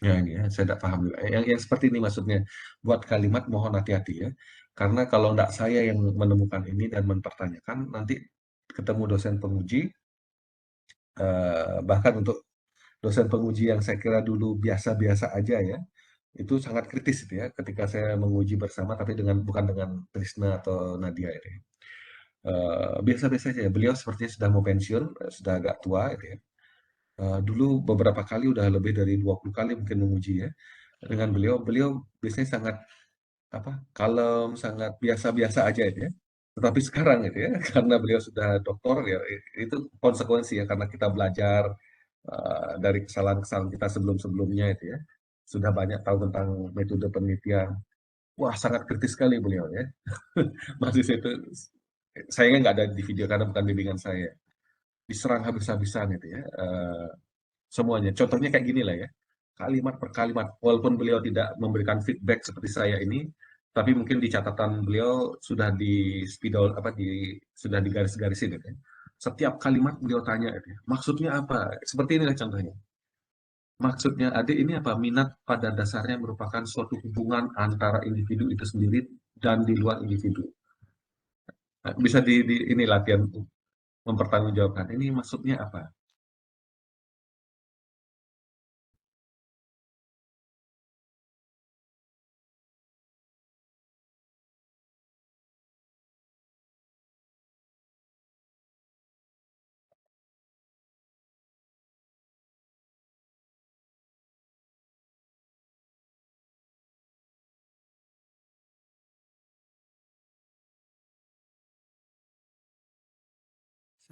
Ya ini ya, saya tidak paham juga. Yang seperti ini maksudnya, buat kalimat mohon hati-hati ya. Karena kalau tidak saya yang menemukan ini dan mempertanyakan, nanti ketemu dosen penguji, bahkan untuk dosen penguji yang saya kira dulu biasa-biasa aja ya, itu sangat kritis itu ya, ketika saya menguji bersama, tapi bukan dengan Trisna atau Nadia ini. Biasa-biasa saja, beliau sepertinya sudah mau pensiun, sudah agak tua itu ya. Dulu beberapa kali udah lebih dari 20 kali mungkin menguji ya. Dengan beliau, beliau biasanya sangat kalem, sangat biasa-biasa aja itu ya. Tetapi sekarang itu ya, karena beliau sudah doktor ya, itu konsekuensi ya, karena kita belajar dari kesalahan-kesalahan kita sebelum-sebelumnya itu ya. Sudah banyak tahu tentang metode penelitian. Wah, sangat kritis sekali beliau ya. Masih itu sayangnya nggak ada di video karena bukan bimbingan saya. Diserang habis-habisan itu ya. Semuanya. Contohnya kayak gini lah ya. Kalimat per kalimat. Walaupun beliau tidak memberikan feedback seperti saya ini, tapi mungkin di catatan beliau sudah di spidol sudah digaris-garisin gitu ya. Setiap kalimat beliau tanya gitu ya. Maksudnya apa? Seperti inilah contohnya. Maksudnya adik ini apa? Minat pada dasarnya merupakan suatu hubungan antara individu itu sendiri dan di luar individu. Nah, bisa ini latihan mempertanggungjawabkan. Ini maksudnya apa?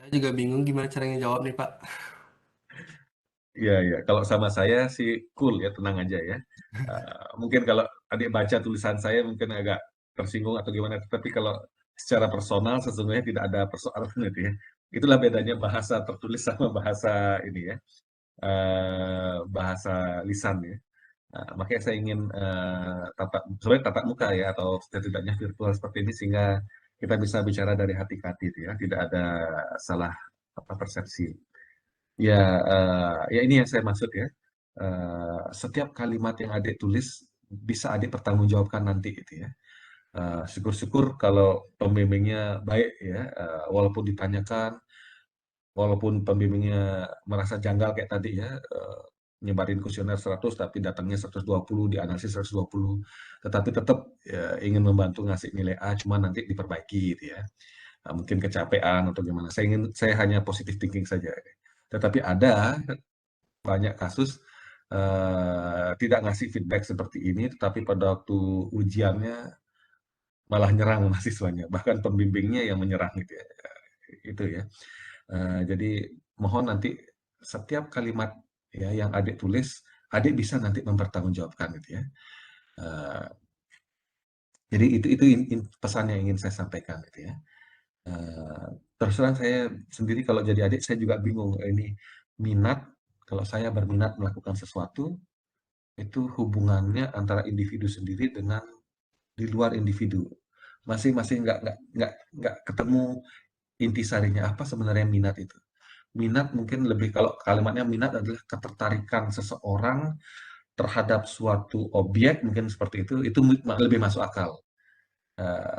Saya juga bingung gimana caranya jawab nih, Pak. Iya, iya. Kalau sama saya sih cool ya, tenang aja ya. Mungkin kalau adik baca tulisan saya mungkin agak tersinggung atau gimana. Tapi kalau secara personal sesungguhnya tidak ada persoalan itu ya. Itulah bedanya bahasa tertulis sama bahasa ini ya, bahasa lisan ya. Makanya saya ingin sebenarnya tatap muka ya atau setidaknya virtual seperti ini sehingga kita bisa bicara dari hati ke hati itu ya, tidak ada salah persepsi. Ya, ya ini yang saya maksud ya. Setiap kalimat yang adik tulis bisa adik pertanggungjawabkan nanti gitu ya. Syukur-syukur kalau pembimbingnya baik ya, walaupun ditanyakan, walaupun pembimbingnya merasa janggal kayak tadi ya, nyebarin kuesioner 100 tapi datangnya 120, dianalisis 120, tetapi tetap ya, ingin membantu ngasih nilai A, cuma nanti diperbaiki gitu ya. Mungkin kecapean atau gimana. Saya hanya positive thinking saja. Tetapi ada banyak kasus tidak ngasih feedback seperti ini, tetapi pada waktu ujiannya malah nyerang mahasiswanya, bahkan pembimbingnya yang menyerang gitu ya. Itu ya. Jadi mohon nanti setiap kalimat ya yang adik tulis, adik bisa nanti mempertanggungjawabkan gitu ya. Eh, jadi itu pesan yang ingin saya sampaikan gitu ya. Terus terang saya sendiri kalau jadi adik saya juga bingung ini minat, kalau saya berminat melakukan sesuatu itu hubungannya antara individu sendiri dengan di luar individu. Masing-masing nggak ketemu intisarinya apa sebenarnya minat itu. Minat mungkin lebih, kalau kalimatnya minat adalah ketertarikan seseorang terhadap suatu objek mungkin seperti itu lebih masuk akal.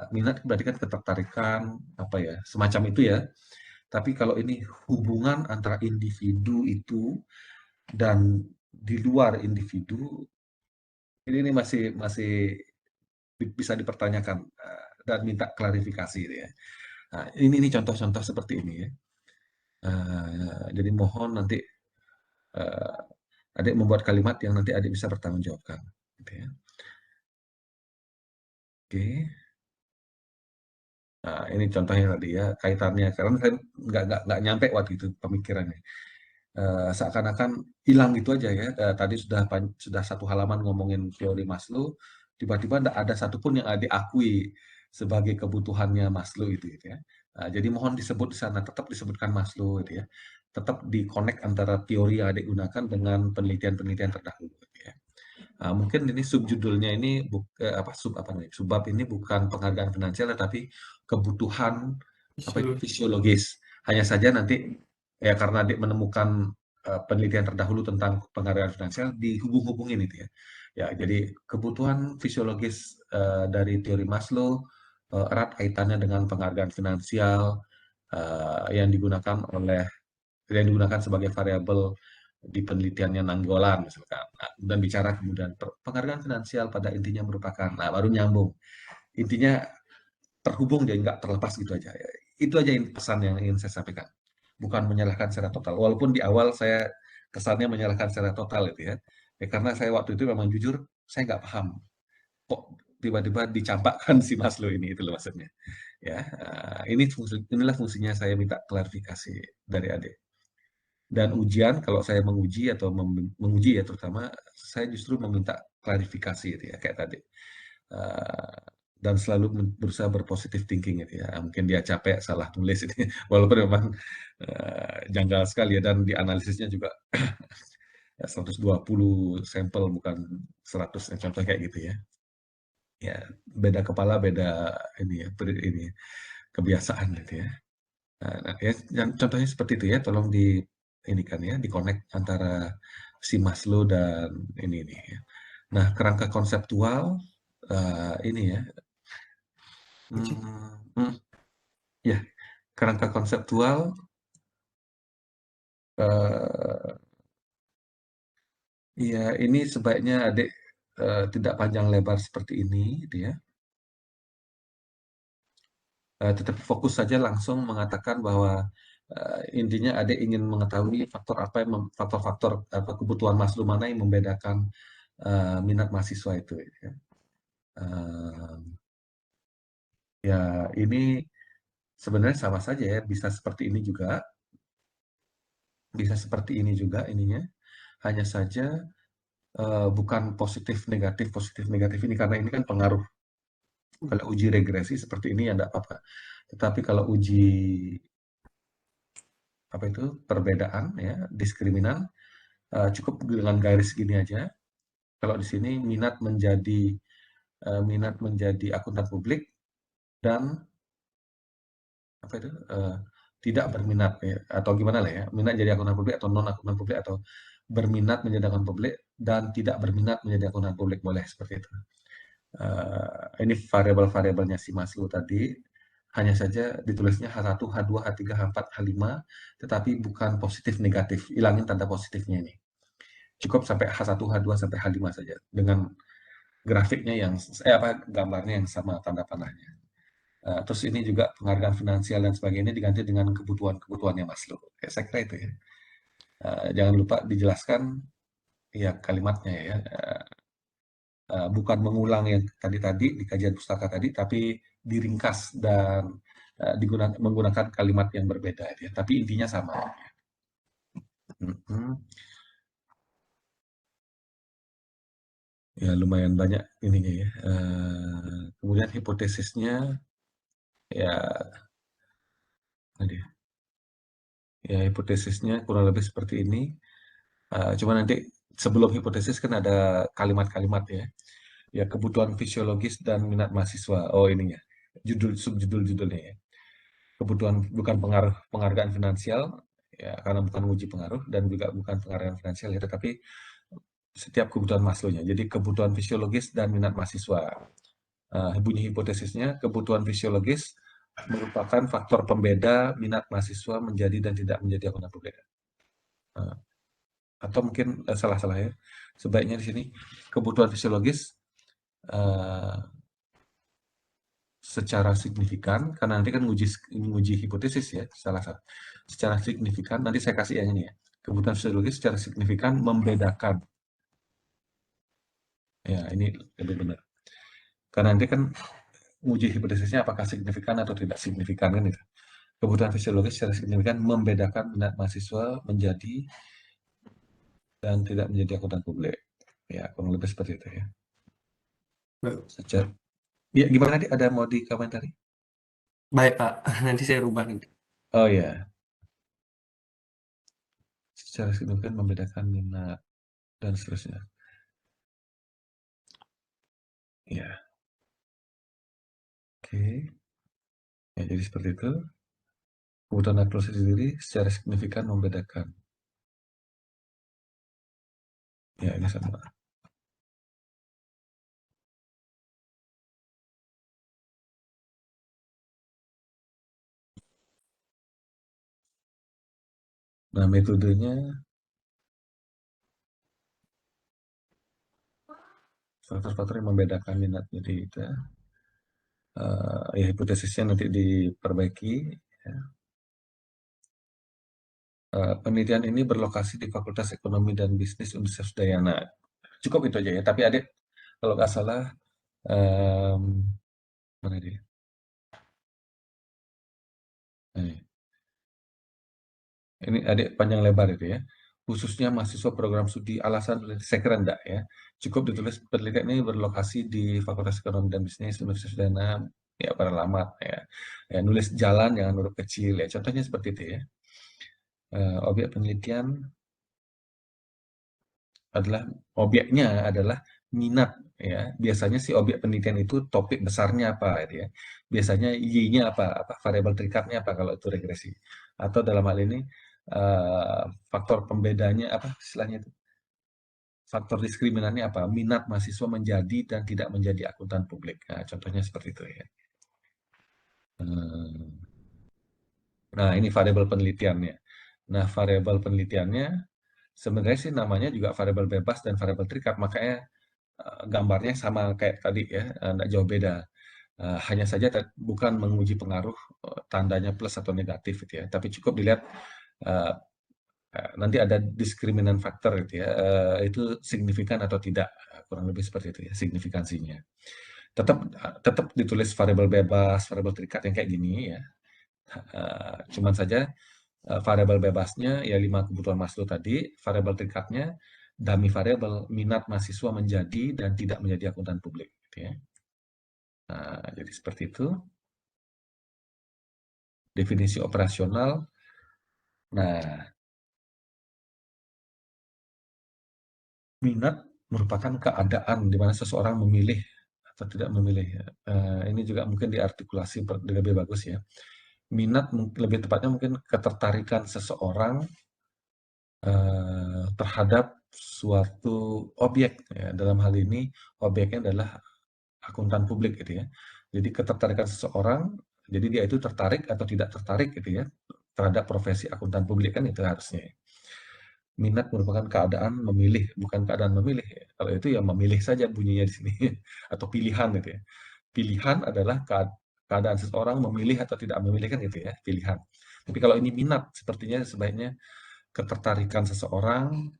Minat berarti kan ketertarikan apa ya semacam itu ya. Tapi kalau ini hubungan antara individu itu dan di luar individu, ini masih masih bisa dipertanyakan dan minta klarifikasi ya. Nah, ini contoh-contoh seperti ini ya. Jadi mohon nanti adik membuat kalimat yang nanti adik bisa bertanggungjawabkan. Gitu ya. Oke. Nah, ini contohnya tadi ya kaitannya karena saya nggak nyampe waktu itu pemikirannya. Seakan-akan hilang gitu aja ya. Tadi sudah satu halaman ngomongin teori Maslow, tiba-tiba nggak ada satupun yang diakui sebagai kebutuhannya Maslow itu gitu ya. Jadi mohon disebut di sana, tetap disebutkan Maslow gitu ya. Tetap di-connect antara teori yang adik gunakan dengan penelitian-penelitian terdahulu gitu ya. Mungkin ini subjudulnya ini subbab ini bukan penghargaan finansial, tetapi kebutuhan Fisiologis. fisiologis. Hanya saja nanti ya karena dia menemukan penelitian terdahulu tentang penghargaan finansial dihubung-hubungin itu ya. Ya, jadi kebutuhan fisiologis dari teori Maslow erat kaitannya dengan penghargaan finansial yang digunakan sebagai variabel di penelitiannya Nanggolan misalkan. Dan bicara kemudian penghargaan finansial pada intinya merupakan, baru nyambung. Intinya terhubung, jadi nggak terlepas gitu aja. Itu aja pesan yang ingin saya sampaikan. Bukan menyalahkan secara total. Walaupun di awal saya kesannya menyalahkan secara total itu ya. Karena saya waktu itu memang jujur, saya nggak paham. Kok tiba-tiba dicampakkan si Maslow ini, itu loh maksudnya. Ya, inilah fungsinya saya minta klarifikasi dari adik. Dan ujian, kalau saya menguji atau menguji ya terutama, saya justru meminta klarifikasi itu ya, kayak tadi. Dan selalu berusaha berpositif thinking gitu ya. Mungkin dia capek salah tulis ini, walaupun memang janggal sekali ya, dan di analisisnya juga 120 sampel bukan 100, contoh kayak gitu ya. Ya, beda kepala, beda ini ya, kebiasaan gitu ya. Nah, ya, contohnya seperti itu ya, tolong ini kan ya, di-connect antara si Maslow dan ini ya. Nah, kerangka konseptual ini ya. Ya, kerangka konseptual ya ini sebaiknya adik tidak panjang lebar seperti ini gitu ya. Tetapi fokus saja langsung mengatakan bahwa intinya adik ingin mengetahui faktor-faktor kebutuhan Maslow mana yang membedakan minat mahasiswa itu ya. Ya ini sebenarnya sama saja ya, bisa seperti ini juga ininya, hanya saja bukan positif negatif ini, karena ini kan pengaruh. Kalau uji regresi seperti ini ya enggak apa-apa, tetapi kalau uji perbedaan ya, diskriminan, cukup dengan garis gini aja. Kalau di sini minat menjadi akuntan publik dan tidak berminat ya, atau gimana lah ya, minat jadi akuntan publik atau non akuntan publik, atau berminat menjadi akuntan publik dan tidak berminat menjadi akuntan publik, boleh seperti itu. Ini variabel-variabelnya si Maslow tadi, hanya saja ditulisnya H1, H2, H3, H4, H5, tetapi bukan positif negatif, hilangin tanda positifnya ini. Cukup sampai H1, H2 sampai H5 saja dengan grafiknya gambarnya yang sama tanda panahnya. Terus ini juga penghargaan finansial dan sebagainya diganti dengan kebutuhannya Maslow. Saya kira itu ya. Jangan lupa dijelaskan ya kalimatnya ya. Bukan mengulang yang tadi di kajian pustaka tadi, tapi diringkas dan menggunakan kalimat yang berbeda ya. Tapi intinya sama. Ya lumayan banyak ininya ya. Kemudian hipotesisnya ya hipotesisnya kurang lebih seperti ini. Cuma nanti sebelum hipotesis kan ada kalimat-kalimat ya. Ya, kebutuhan fisiologis dan minat mahasiswa. Oh, ininya. Subjudulnya ya. Kebutuhan bukan penghargaan finansial ya, karena bukan uji pengaruh, dan juga bukan penghargaan finansial ya, tetapi setiap kebutuhan Maslow-nya. Jadi kebutuhan fisiologis dan minat mahasiswa. Bunyi hipotesisnya, kebutuhan fisiologis merupakan faktor pembeda minat mahasiswa menjadi dan tidak menjadi akuntan publik. Atau mungkin salah ya. Sebaiknya di sini kebutuhan fisiologis secara signifikan, karena nanti kan nguji hipotesis ya, secara signifikan, nanti saya kasih yang ini ya, kebutuhan fisiologis secara signifikan membedakan. Ya, ini lebih benar. Karena nanti kan uji hipotesisnya apakah signifikan atau tidak signifikan kan itu. Kebutuhan fisiologis secara signifikan membedakan minat mahasiswa menjadi dan tidak menjadi akuntan publik. Ya, kurang lebih seperti itu ya. Secara, ya gimana nih? Ada mau dikomentari? Baik Pak, nanti saya rubah nanti. Oh ya, secara signifikan membedakan minat dan seterusnya. Ya, oke. Ya, jadi seperti itu. Kebutuhan inklusi sendiri secara signifikan membedakan. Ya, ini sama. Nah, metodenya faktor-faktor yang membedakan minat. Jadi kita ya hipotesisnya nanti diperbaiki. Ya. Penelitian ini berlokasi di Fakultas Ekonomi dan Bisnis Universitas Udayana. Cukup itu aja ya. Tapi adik, kalau nggak salah, em, mana dia? Ini adik panjang lebar itu ya. Khususnya mahasiswa program studi alasan saya kira enggak ya. Cukup ditulis penelitian ini berlokasi di Fakultas Ekonomi dan Bisnis Universitas Udayana ya para lama ya. Ya nulis jalan jangan huruf kecil ya. Contohnya seperti itu ya. Objek penelitian adalah objeknya adalah minat ya. Biasanya sih objek penelitian itu topik besarnya apa gitu ya. Biasanya Y-nya apa, variabel terikatnya apa kalau itu regresi. Atau dalam hal ini eh, faktor pembedanya apa istilahnya itu? Faktor diskriminannya apa? Minat mahasiswa menjadi dan tidak menjadi akuntan publik. Nah, contohnya seperti itu ya. Hmm. Nah, ini variabel penelitiannya. Nah, variabel penelitiannya sebenarnya sih namanya juga variabel bebas dan variabel terikat, makanya gambarnya sama kayak tadi ya, nggak jauh beda. Hanya saja bukan menguji pengaruh tandanya plus atau negatif gitu ya, tapi cukup dilihat eh, nanti ada diskriminan faktor gitu ya, itu signifikan atau tidak, kurang lebih seperti itu ya signifikansinya. Tetap ditulis variabel bebas, variabel terikat yang kayak gini ya. Cuman saja variabel bebasnya ya 5 kebutuhan Maslow tadi, variabel terikatnya dummy variabel minat mahasiswa menjadi dan tidak menjadi akuntan publik gitu ya. Nah, jadi seperti itu. Definisi operasional. Nah, minat merupakan keadaan di mana seseorang memilih atau tidak memilih. Ini juga mungkin diartikulasi lebih bagus ya. Minat lebih tepatnya mungkin ketertarikan seseorang terhadap suatu objek. Ya. Dalam hal ini objeknya adalah akuntan publik gitu ya. Jadi ketertarikan seseorang, jadi dia itu tertarik atau tidak tertarik gitu ya terhadap profesi akuntan publik kan itu harusnya. Minat merupakan keadaan memilih, bukan keadaan memilih. Kalau itu ya memilih saja bunyinya di sini atau pilihan gitu ya. Pilihan adalah keadaan seseorang memilih atau tidak memilih kan itu ya, pilihan. Tapi kalau ini minat, sepertinya sebaiknya ketertarikan seseorang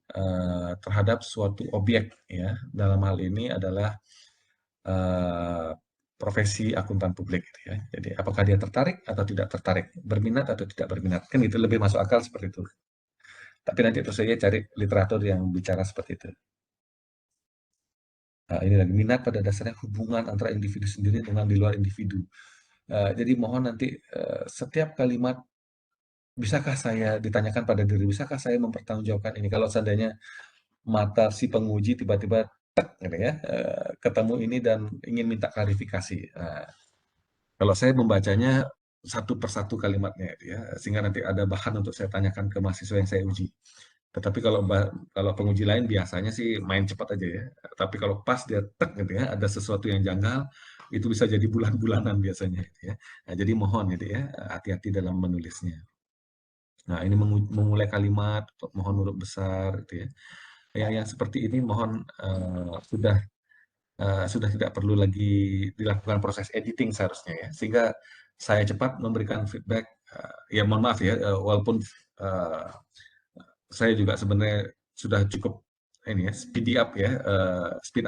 terhadap suatu objek ya. Dalam hal ini adalah eh, profesi akuntan publik gitu ya. Jadi apakah dia tertarik atau tidak tertarik, berminat atau tidak berminat, kan itu lebih masuk akal seperti itu. Tapi nanti itu saja cari literatur yang bicara seperti itu. Nah, ini lagi minat pada dasarnya hubungan antara individu sendiri dengan di luar individu. Jadi mohon nanti setiap kalimat bisakah saya ditanyakan pada diri, bisakah saya mempertanggungjawabkan ini kalau seandainya mata si penguji tiba-tiba tek gitu ya, ketemu ini dan ingin minta klarifikasi. Kalau saya membacanya satu persatu kalimatnya gitu ya, sehingga nanti ada bahan untuk saya tanyakan ke mahasiswa yang saya uji. Tetapi kalau penguji lain biasanya sih main cepat aja ya. Tapi kalau pas dia tek gitu ya, ada sesuatu yang janggal, itu bisa jadi bulan-bulanan biasanya gitu ya. Nah, jadi mohon gitu ya, hati-hati dalam menulisnya. Nah, ini memulai kalimat, mohon huruf besar gitu ya. Yang seperti ini mohon sudah tidak perlu lagi dilakukan proses editing seharusnya ya, sehingga saya cepat memberikan feedback. Ya mohon maaf ya, walaupun uh, saya juga sebenarnya sudah cukup ini ya speed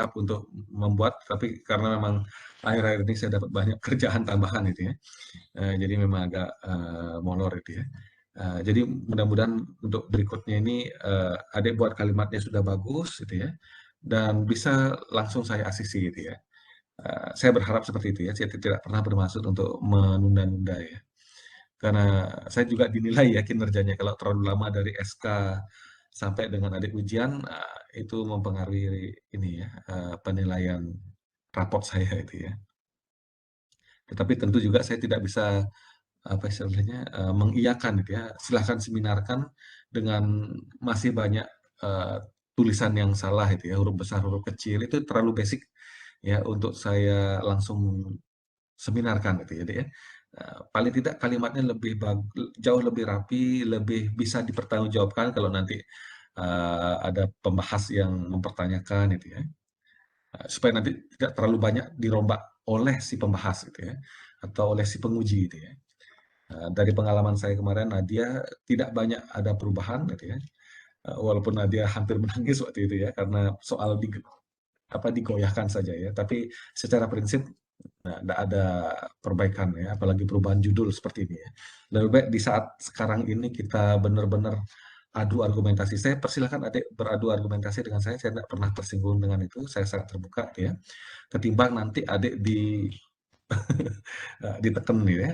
up untuk membuat, tapi karena memang akhir-akhir ini saya dapat banyak kerjaan tambahan itu ya, jadi memang agak molor itu ya. Jadi mudah-mudahan untuk berikutnya ini adik buat kalimatnya sudah bagus gitu ya, dan bisa langsung saya asisi gitu ya. Saya berharap seperti itu ya, saya tidak pernah bermaksud untuk menunda-nunda ya. Karena saya juga dinilai ya kinerjanya kalau terlalu lama dari SK sampai dengan adik ujian, itu mempengaruhi ini ya, penilaian raport saya itu ya. Tetapi tentu juga saya tidak bisa apa istilahnya, mengiyakan gitu ya, silahkan seminarkan dengan masih banyak, tulisan yang salah itu ya, huruf besar, huruf kecil, itu terlalu basic ya untuk saya langsung seminarkan gitu ya, Dek, ya. Paling tidak kalimatnya jauh lebih rapi, lebih bisa dipertanggungjawabkan kalau nanti, ada pembahas yang mempertanyakan gitu ya, supaya nanti tidak terlalu banyak dirombak oleh si pembahas gitu ya, atau oleh si penguji gitu ya. Dari pengalaman saya kemarin, Nadia tidak banyak ada perubahan gitu ya, walaupun Nadia hampir menangis waktu itu ya, karena soal digoyahkan saja ya, tapi secara prinsip nggak ada perbaikan ya, apalagi perubahan judul seperti ini ya. Lebih baik di saat sekarang ini kita benar-benar adu argumentasi. Saya persilahkan adik beradu argumentasi dengan saya tidak pernah tersinggung dengan itu, saya sangat terbuka ya. Ketimbang nanti adik diteken nih ya,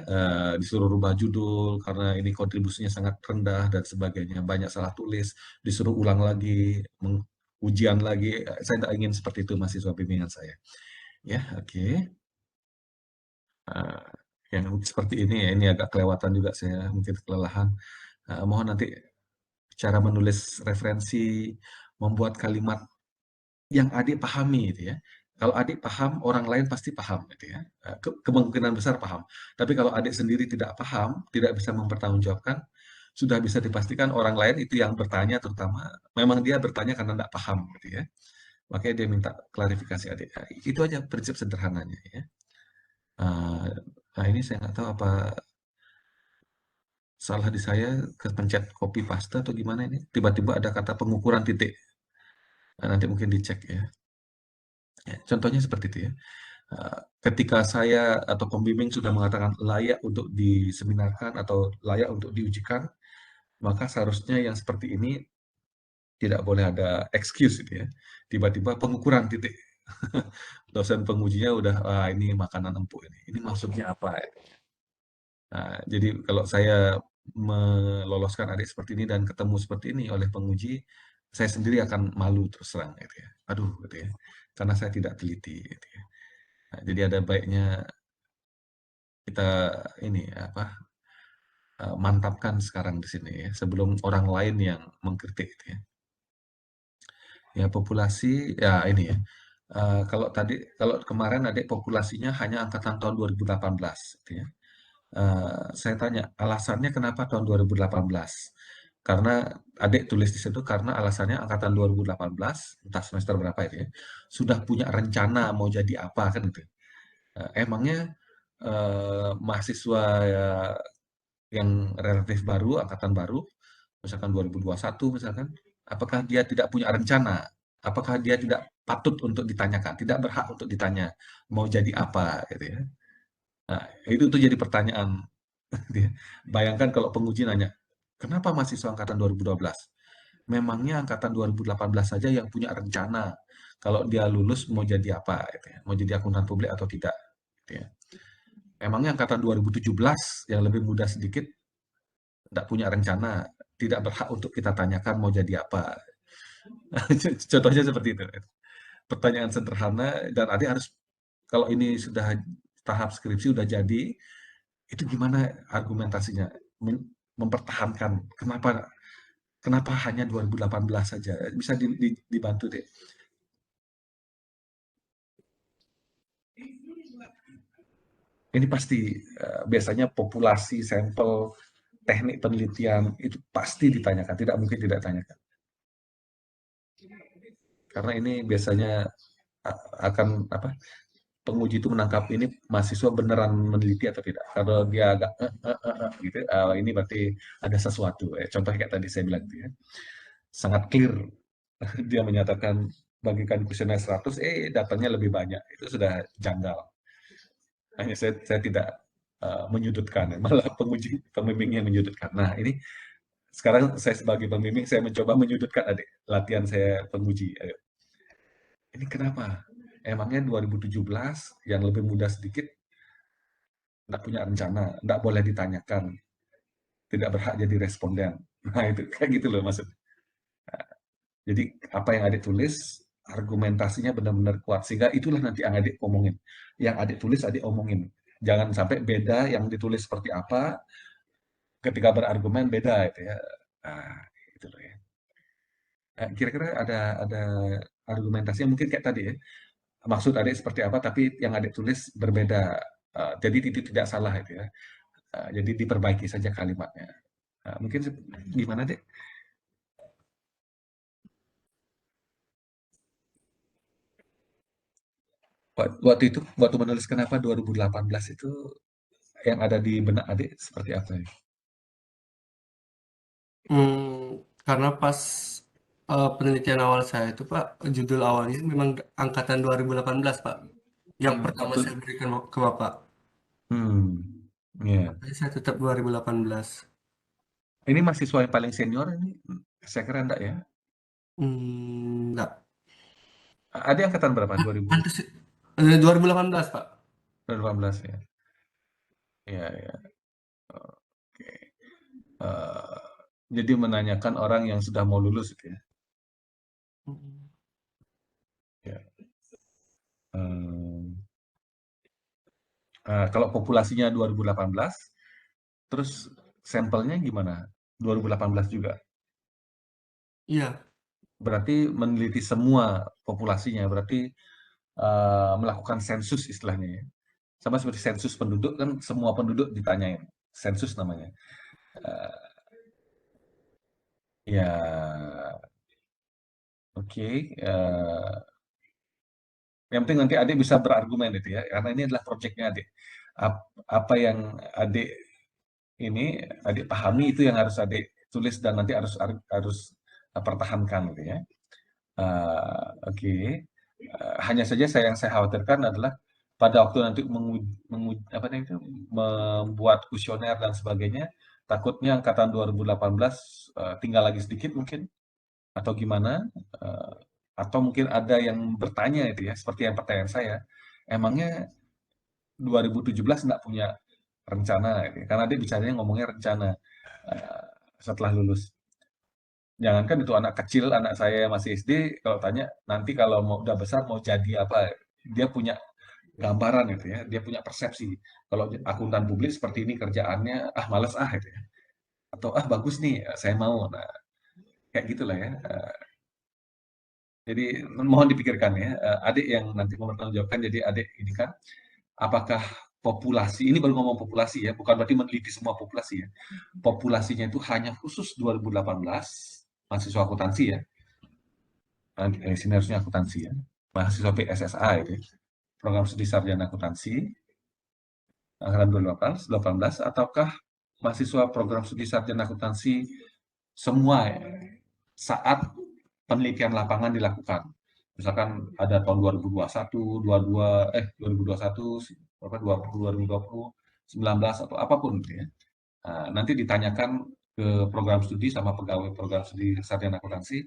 disuruh rubah judul karena ini kontribusinya sangat rendah dan sebagainya, banyak salah tulis, disuruh ulang lagi, ujian lagi, saya tidak ingin seperti itu mahasiswa bimbingan saya. Ya, oke. Yang seperti ini ya, ini agak kelewatan juga saya, mungkin kelelahan. Mohon nanti cara menulis referensi, membuat kalimat yang adik pahami gitu ya. Kalau adik paham, orang lain pasti paham gitu ya. Kemungkinan besar paham. Tapi kalau adik sendiri tidak paham, tidak bisa mempertanggungjawabkan, sudah bisa dipastikan orang lain itu yang bertanya terutama, memang dia bertanya karena tidak paham gitu ya. Makanya dia minta klarifikasi adik. Itu aja prinsip sederhananya ya. Nah ini saya nggak tahu apa salah di saya kepencet copy paste atau gimana ini. Tiba-tiba ada kata pengukuran titik. Nah, nanti mungkin dicek ya. Ya, contohnya seperti itu ya. Ketika saya atau pembimbing sudah mengatakan layak untuk diseminarkan atau layak untuk diujikan, maka seharusnya yang seperti ini tidak boleh ada excuse gitu ya. Tiba-tiba pengukuran titik. Dosen pengujinya udah, ini makanan empuk ini. Ini maksudnya apa ya? Nah, jadi kalau saya meloloskan adik seperti ini dan ketemu seperti ini oleh penguji, saya sendiri akan malu terus terang gitu ya. Aduh gitu ya. Karena saya tidak teliti gitu ya. Nah, jadi ada baiknya kita ini apa mantapkan sekarang di sini ya sebelum orang lain yang mengkritik gitu ya. Ya populasi ya ini ya. Kalau kemarin adik populasinya hanya angkatan tahun 2018 gitu ya. Saya tanya, alasannya kenapa tahun 2018? Karena adik tulis di situ karena alasannya angkatan 2018, entah semester berapa itu ya, sudah punya rencana mau jadi apa kan gitu. Emangnya mahasiswa yang relatif baru, angkatan baru, misalkan 2021 misalkan, apakah dia tidak punya rencana? Apakah dia tidak patut untuk ditanyakan, tidak berhak untuk ditanya mau jadi apa gitu ya. Nah, itu tuh jadi pertanyaan. Bayangkan kalau penguji nanya, kenapa mahasiswa angkatan 2012? Memangnya angkatan 2018 saja yang punya rencana kalau dia lulus mau jadi apa, gitu ya. Mau jadi akuntan publik atau tidak. Gitu ya. Memangnya angkatan 2017 yang lebih muda sedikit tidak punya rencana, tidak berhak untuk kita tanyakan mau jadi apa. Contohnya seperti itu. Pertanyaan sederhana dan adik harus kalau ini sudah tahap skripsi sudah jadi, itu gimana argumentasinya? Mempertahankan kenapa hanya 2018 saja? Bisa dibantu deh. Ini pasti biasanya populasi, sampel, teknik penelitian itu pasti ditanyakan, tidak mungkin tidak ditanyakan. Karena ini biasanya akan apa? Penguji itu menangkap ini mahasiswa beneran meneliti atau tidak. Kalau dia agak gitu, ini berarti ada sesuatu. Contohnya kayak tadi saya bilang gitu ya. Sangat clear dia menyatakan bagikan kuesioner 100, datanya lebih banyak. Itu sudah janggal. Hanya saya tidak menyudutkan, malah pembimbingnya menyudutkan. Nah, ini sekarang saya sebagai pembimbing, saya mencoba menyudutkan adik, latihan saya penguji. Ayo. Ini kenapa? Emangnya 2017 yang lebih muda sedikit tidak punya rencana, tidak boleh ditanyakan, tidak berhak jadi responden. Nah itu kayak gitu loh maksudnya. Jadi apa yang adik tulis argumentasinya benar-benar kuat, sehingga itulah nanti yang adik omongin. Yang adik tulis, adik omongin. Jangan sampai beda yang ditulis seperti apa, ketika berargumen beda itu ya. Nah, itu loh ya. Kira-kira ada argumentasi yang mungkin kayak tadi ya. Maksud adik seperti apa, tapi yang adik tulis berbeda. Jadi tidak salah itu ya. Jadi diperbaiki saja kalimatnya. Mungkin gimana dek? Waktu itu, waktu menulis kenapa 2018 itu yang ada di benak adik seperti apa ya? Karena pas penelitian awal saya itu Pak, judul awalnya memang angkatan 2018 Pak, yang pertama Waktu, saya berikan ke Bapak. ya. Makanya saya tetap 2018. Ini mahasiswa yang paling senior ini, saya kira enggak ya? Enggak. Adik angkatan berapa? 2000, Pantes 2018 Pak. 2018 ya? Iya, ya. Oke. Jadi menanyakan orang yang sudah mau lulus gitu ya? Ya. Kalau populasinya 2018, terus sampelnya gimana? 2018 juga. Iya. Berarti meneliti semua populasinya, berarti melakukan sensus istilahnya ya. Sama seperti sensus penduduk kan semua penduduk ditanyain. Sensus namanya. Uh, ya, oke. Yang penting nanti adik bisa berargumen itu ya, karena ini adalah proyeknya adik. Apa yang adik ini adik pahami itu yang harus adik tulis dan nanti harus pertahankan gitu ya. Oke. Hanya saja yang saya khawatirkan adalah pada waktu nanti apa namanya itu, membuat kuesioner dan sebagainya, takutnya angkatan 2018 tinggal lagi sedikit mungkin atau gimana, atau mungkin ada yang bertanya itu ya, seperti yang pertanyaan saya, emangnya 2017 nggak punya rencana gitu ya? Karena dia bicaranya ngomongnya rencana eh, setelah lulus. Jangankan itu anak kecil, anak saya yang masih SD, kalau tanya nanti kalau mau udah besar mau jadi apa, dia punya gambaran gitu ya, dia punya persepsi. Kalau akuntan publik seperti ini kerjaannya, ah males ah gitu ya. Atau ah bagus nih, saya mau. Nah, kayak gitulah ya. Jadi mohon dipikirkan ya, adik yang nanti mau mempertanggungjawabkan, jadi adik ini kan, apakah populasi, ini baru ngomong populasi ya, bukan berarti meneliti semua populasi ya. Populasinya itu hanya khusus 2018 mahasiswa akuntansi ya, seniornya akuntansi ya, mahasiswa PSSA itu ya, program studi sarjana akuntansi, angkatan 2018, ataukah mahasiswa program studi sarjana akuntansi semua ya, saat penelitian lapangan dilakukan. Misalkan ada tahun 2021, 2021, berapa 2020, 19 atau apapun gitu ya. Nanti ditanyakan ke program studi sama pegawai program studi sarjana akuntansi,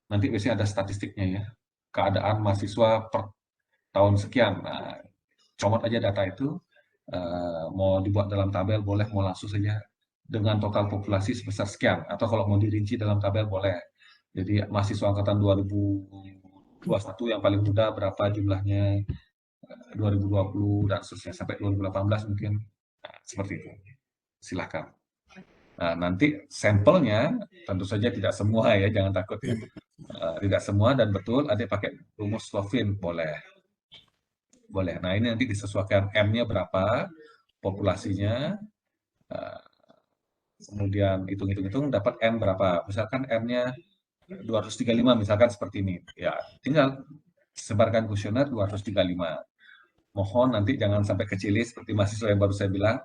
nanti biasanya ada statistiknya ya. Keadaan mahasiswa per tahun sekian. Nah, comot aja data itu, mau dibuat dalam tabel boleh, mau langsung saja dengan total populasi sebesar sekian, atau kalau mau dirinci dalam tabel boleh. Jadi mahasiswa angkatan 2021 yang paling muda berapa jumlahnya, 2020 dan seterusnya sampai 2018 mungkin. Nah, seperti itu. Silahkan. Nah, nanti sampelnya tentu saja tidak semua ya, jangan takut ya. Tidak semua dan betul ada pakai rumus Slovin boleh. Boleh. Nah, ini nanti disesuaikan M-nya berapa, populasinya, eh, kemudian hitung-hitung dapat N berapa. Misalkan N-nya 235 misalkan seperti ini. Ya, tinggal sebarkan kuesioner 235. Mohon nanti jangan sampai kecil seperti mahasiswa yang baru saya bilang.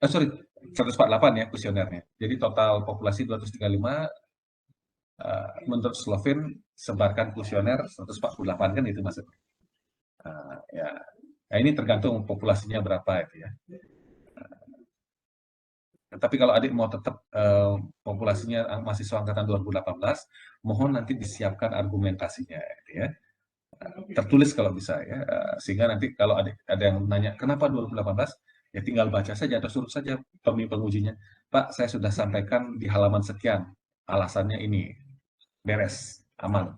Sorry, 148 ya kuesionernya. Jadi total populasi 235, menurut Slovin sebarkan kuesioner 148 kan itu maksudnya. Ya. Nah, ini tergantung populasinya berapa itu ya. Tapi kalau adik mau tetap populasinya mahasiswa angkatan 2018, mohon nanti disiapkan argumentasinya gitu ya. Tertulis kalau bisa ya, sehingga nanti kalau ada yang nanya kenapa 2018, ya tinggal baca saja atau suruh saja pengujinya, Pak saya sudah sampaikan di halaman sekian, alasannya ini, beres, aman.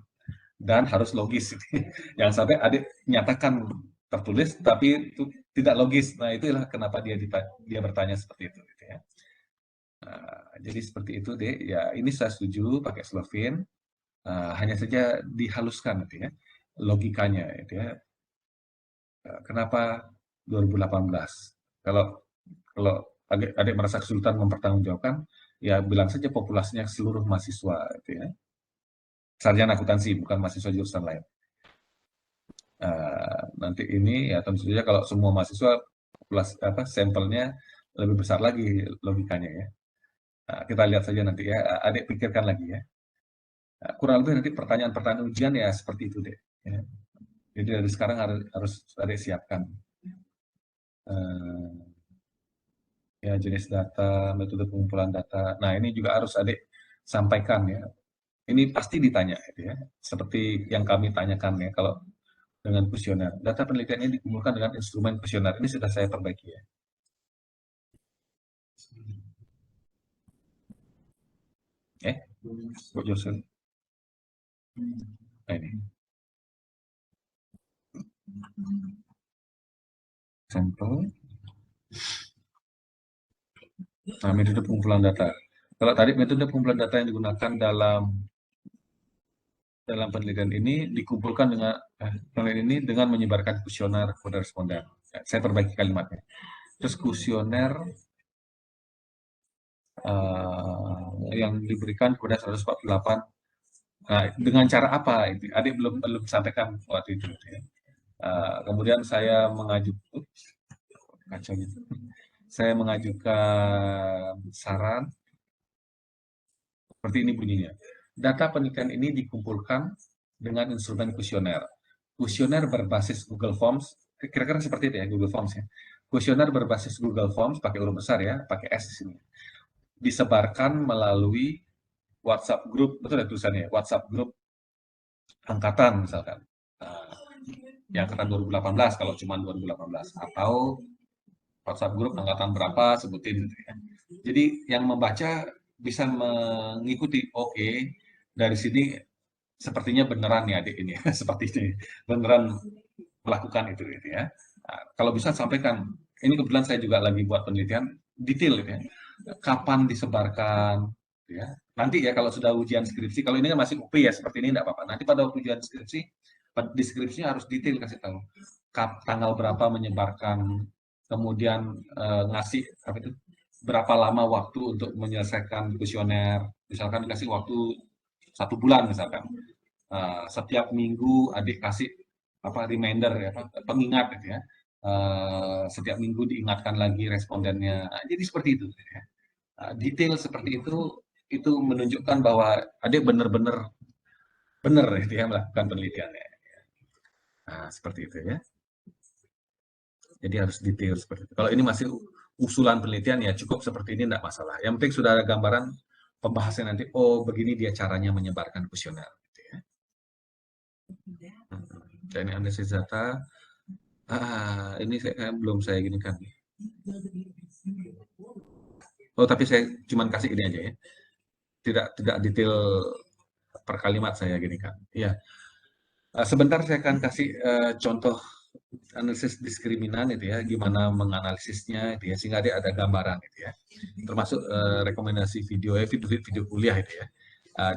dan harus logis. Jangan sampai adik nyatakan tertulis tapi itu tidak logis. Nah, itulah kenapa dia bertanya seperti itu gitu ya. Jadi seperti itu deh. Ya, ini saya setuju pakai Slovin. Hanya saja dihaluskan gitu ya logikanya gitu ya. Kenapa 2018? Kalau kalau adik merasa kesulitan mempertanggungjawabkan, ya bilang saja populasinya seluruh mahasiswa gitu ya. Sarjana akuntansi, bukan mahasiswa jurusan lain. Nanti ini ya tentu saja kalau semua mahasiswa sampelnya lebih besar lagi logikanya ya. Kita lihat saja nanti ya, adik pikirkan lagi ya. Kurang lebih nanti pertanyaan-pertanyaan ujian ya seperti itu deh. Ya. Jadi dari sekarang harus adik siapkan. Ya jenis data, metode pengumpulan data. Nah ini juga harus adik sampaikan ya. Ini pasti ditanya gitu ya. Seperti yang kami tanyakan ya kalau dengan kuesioner. Data penelitian ini dikumpulkan dengan instrumen kuesioner. Ini sudah saya perbaiki ya. Bu Josel. Nah ini. Sampel. Nah, metode pengumpulan data. Kalau tadi metode pengumpulan data yang digunakan dalam penelitian ini dikumpulkan dengan menyebarkan kuesioner kepada responden. Saya perbaiki kalimatnya. Terus kuesioner yang diberikan kepada 148. Nah, dengan cara apa? Adik belum sampaikan waktu itu. Ya. Kemudian saya mengajukan saran seperti ini bunyinya. Data penelitian ini dikumpulkan dengan instrumen kuesioner. Kuesioner berbasis Google Forms, kira-kira seperti itu ya, Google Forms ya. Kuesioner berbasis Google Forms, pakai huruf besar ya, pakai S di sini. Disebarkan melalui WhatsApp group, betul ya tulisannya, WhatsApp group angkatan misalkan. Yang angkatan 2018 kalau cuma 2018 atau WhatsApp group angkatan berapa sebutin gitu ya. Jadi yang membaca bisa mengikuti, oke, dari sini sepertinya beneran nih adik ini seperti ini beneran melakukan itu gitu ya. Nah, kalau bisa sampaikan, ini kebetulan saya juga lagi buat penelitian detail gitu ya, kapan disebarkan gitu ya. Nanti ya kalau sudah ujian skripsi, kalau ini kan masih UP ya seperti ini tidak apa-apa, nanti pada ujian skripsi deskripsinya harus detail, kasih tahu tanggal berapa menyebarkan, kemudian ngasih apa itu, berapa lama waktu untuk menyelesaikan kuesioner, misalkan dikasih waktu 1 bulan misalkan. Setiap minggu adik kasih reminder ya, pengingat gitu ya. Setiap minggu diingatkan lagi respondennya. Jadi seperti itu ya. Detail seperti itu menunjukkan bahwa adik benar-benar benar gitu ya melakukan penelitiannya. Nah, seperti itu ya. Jadi harus detail seperti itu. Kalau ini masih usulan penelitian ya cukup seperti ini tidak masalah. Yang penting sudah ada gambaran pembahasan nanti. Oh begini dia caranya menyebarkan kuesioner. Gitu ya. Ini analisis data. Ini belum saya gini kan. Oh tapi saya cuma kasih ini aja ya. Tidak detail per kalimat saya gini kan. Iya. Sebentar saya akan kasih contoh analisis diskriminan itu ya, gimana menganalisisnya itu ya, sehingga ada gambaran itu ya. Termasuk rekomendasi video kuliah itu ya.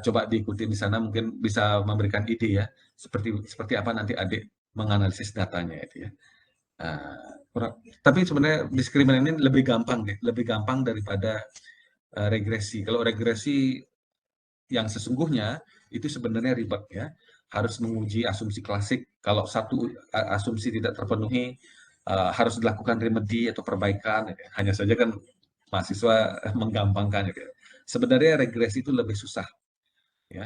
Coba diikuti di sana, mungkin bisa memberikan ide ya, seperti apa nanti adik menganalisis datanya itu ya. Tapi sebenarnya diskriminan ini lebih gampang deh, lebih gampang daripada regresi. Kalau regresi yang sesungguhnya itu sebenarnya ribet ya, harus menguji asumsi klasik. Kalau satu asumsi tidak terpenuhi, harus dilakukan remedi atau perbaikan. Ya. Hanya saja kan mahasiswa menggampangkan. Ya. Sebenarnya regresi itu lebih susah, ya,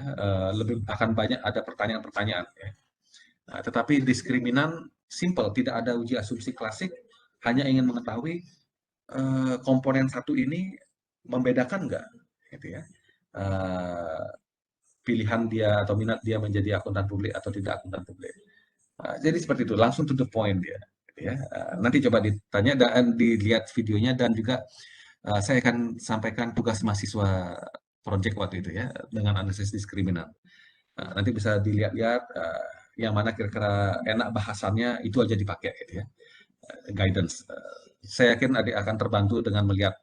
lebih akan banyak ada pertanyaan-pertanyaan. Ya. Nah, tetapi diskriminan simple, tidak ada uji asumsi klasik, hanya ingin mengetahui komponen satu ini membedakan nggak, gitu ya. Pilihan dia atau minat dia menjadi akuntan publik atau tidak akuntan publik. Jadi seperti itu, langsung to the point dia. Ya. Nanti coba ditanya dan dilihat videonya, dan juga saya akan sampaikan tugas mahasiswa project waktu itu ya dengan analisis diskriminan. Nanti bisa dilihat-lihat yang mana kira-kira enak bahasannya, itu aja dipakai gitu ya. Guidance. Saya yakin adik akan terbantu dengan melihat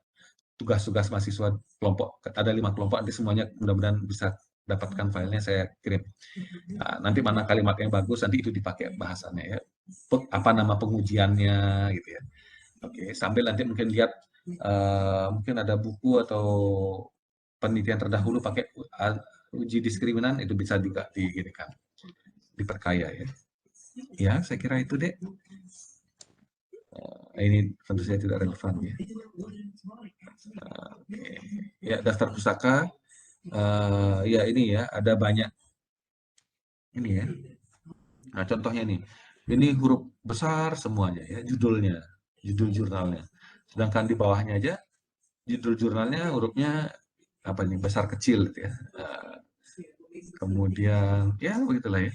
tugas-tugas mahasiswa kelompok. Ada 5 kelompok, nanti semuanya mudah-mudahan bisa dapatkan filenya, saya kirim. Nanti mana kalimat yang bagus, nanti itu dipakai bahasannya ya. Apa nama pengujiannya gitu ya. Oke, sambil nanti mungkin lihat mungkin ada buku atau penelitian terdahulu pakai uji diskriminan, itu bisa juga diperkaya ya. Ya, saya kira itu deh. Ini tentu saja tidak relevan ya. Ya, daftar pustaka. Ya ini ya, ada banyak ini ya. Nah, contohnya nih, ini huruf besar semuanya ya, judulnya, judul jurnalnya. Sedangkan di bawahnya aja, judul jurnalnya hurufnya apa nih, besar kecil gitu ya. Kemudian ya begitulah ya.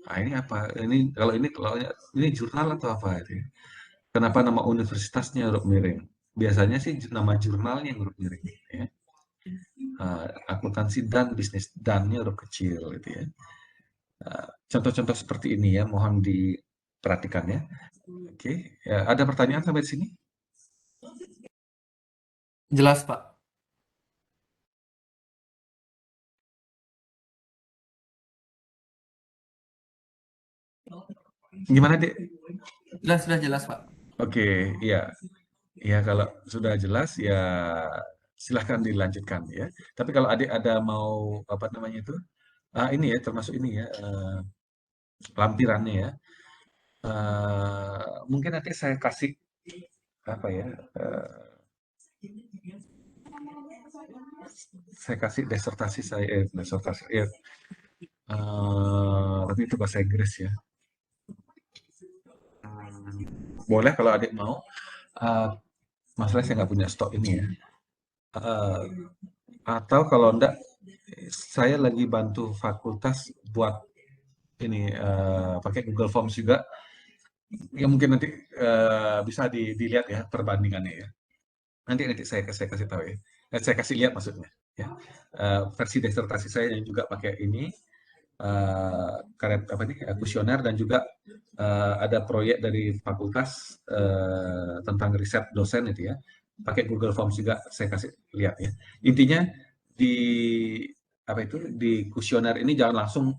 Nah, ini apa? Kalau ini jurnal atau apa itu ya? Kenapa nama universitasnya huruf miring? Biasanya sih nama jurnalnya yang huruf miring ya. Akuntansi dan bisnis, dan-nya huruf kecil gitu ya. Contoh-contoh seperti ini ya, mohon diperhatikan ya. Oke, ya, ada pertanyaan sampai di sini? Jelas, Pak. Gimana, Dek? Jelas, sudah jelas, Pak. Oke, ya. Ya, kalau sudah jelas ya silahkan dilanjutkan ya. Tapi kalau adik ada mau apa namanya itu, ini ya termasuk ini ya lampirannya ya. Mungkin nanti saya kasih apa ya? Saya kasih disertasi saya, tapi itu bahasa Inggris ya. Boleh kalau adik mau. Masalahnya saya nggak punya stok ini ya. Atau kalau enggak, saya lagi bantu fakultas buat ini pakai Google Forms juga. Ya mungkin nanti bisa dilihat ya perbandingannya ya. Nanti saya kasih tahu ya. Saya kasih lihat maksudnya ya. Versi disertasi saya yang juga pakai ini karya apa nih kuesioner, dan juga ada proyek dari fakultas tentang riset dosen itu ya. Pakai Google Forms juga saya kasih lihat ya. Intinya di apa itu di kuesioner ini jangan langsung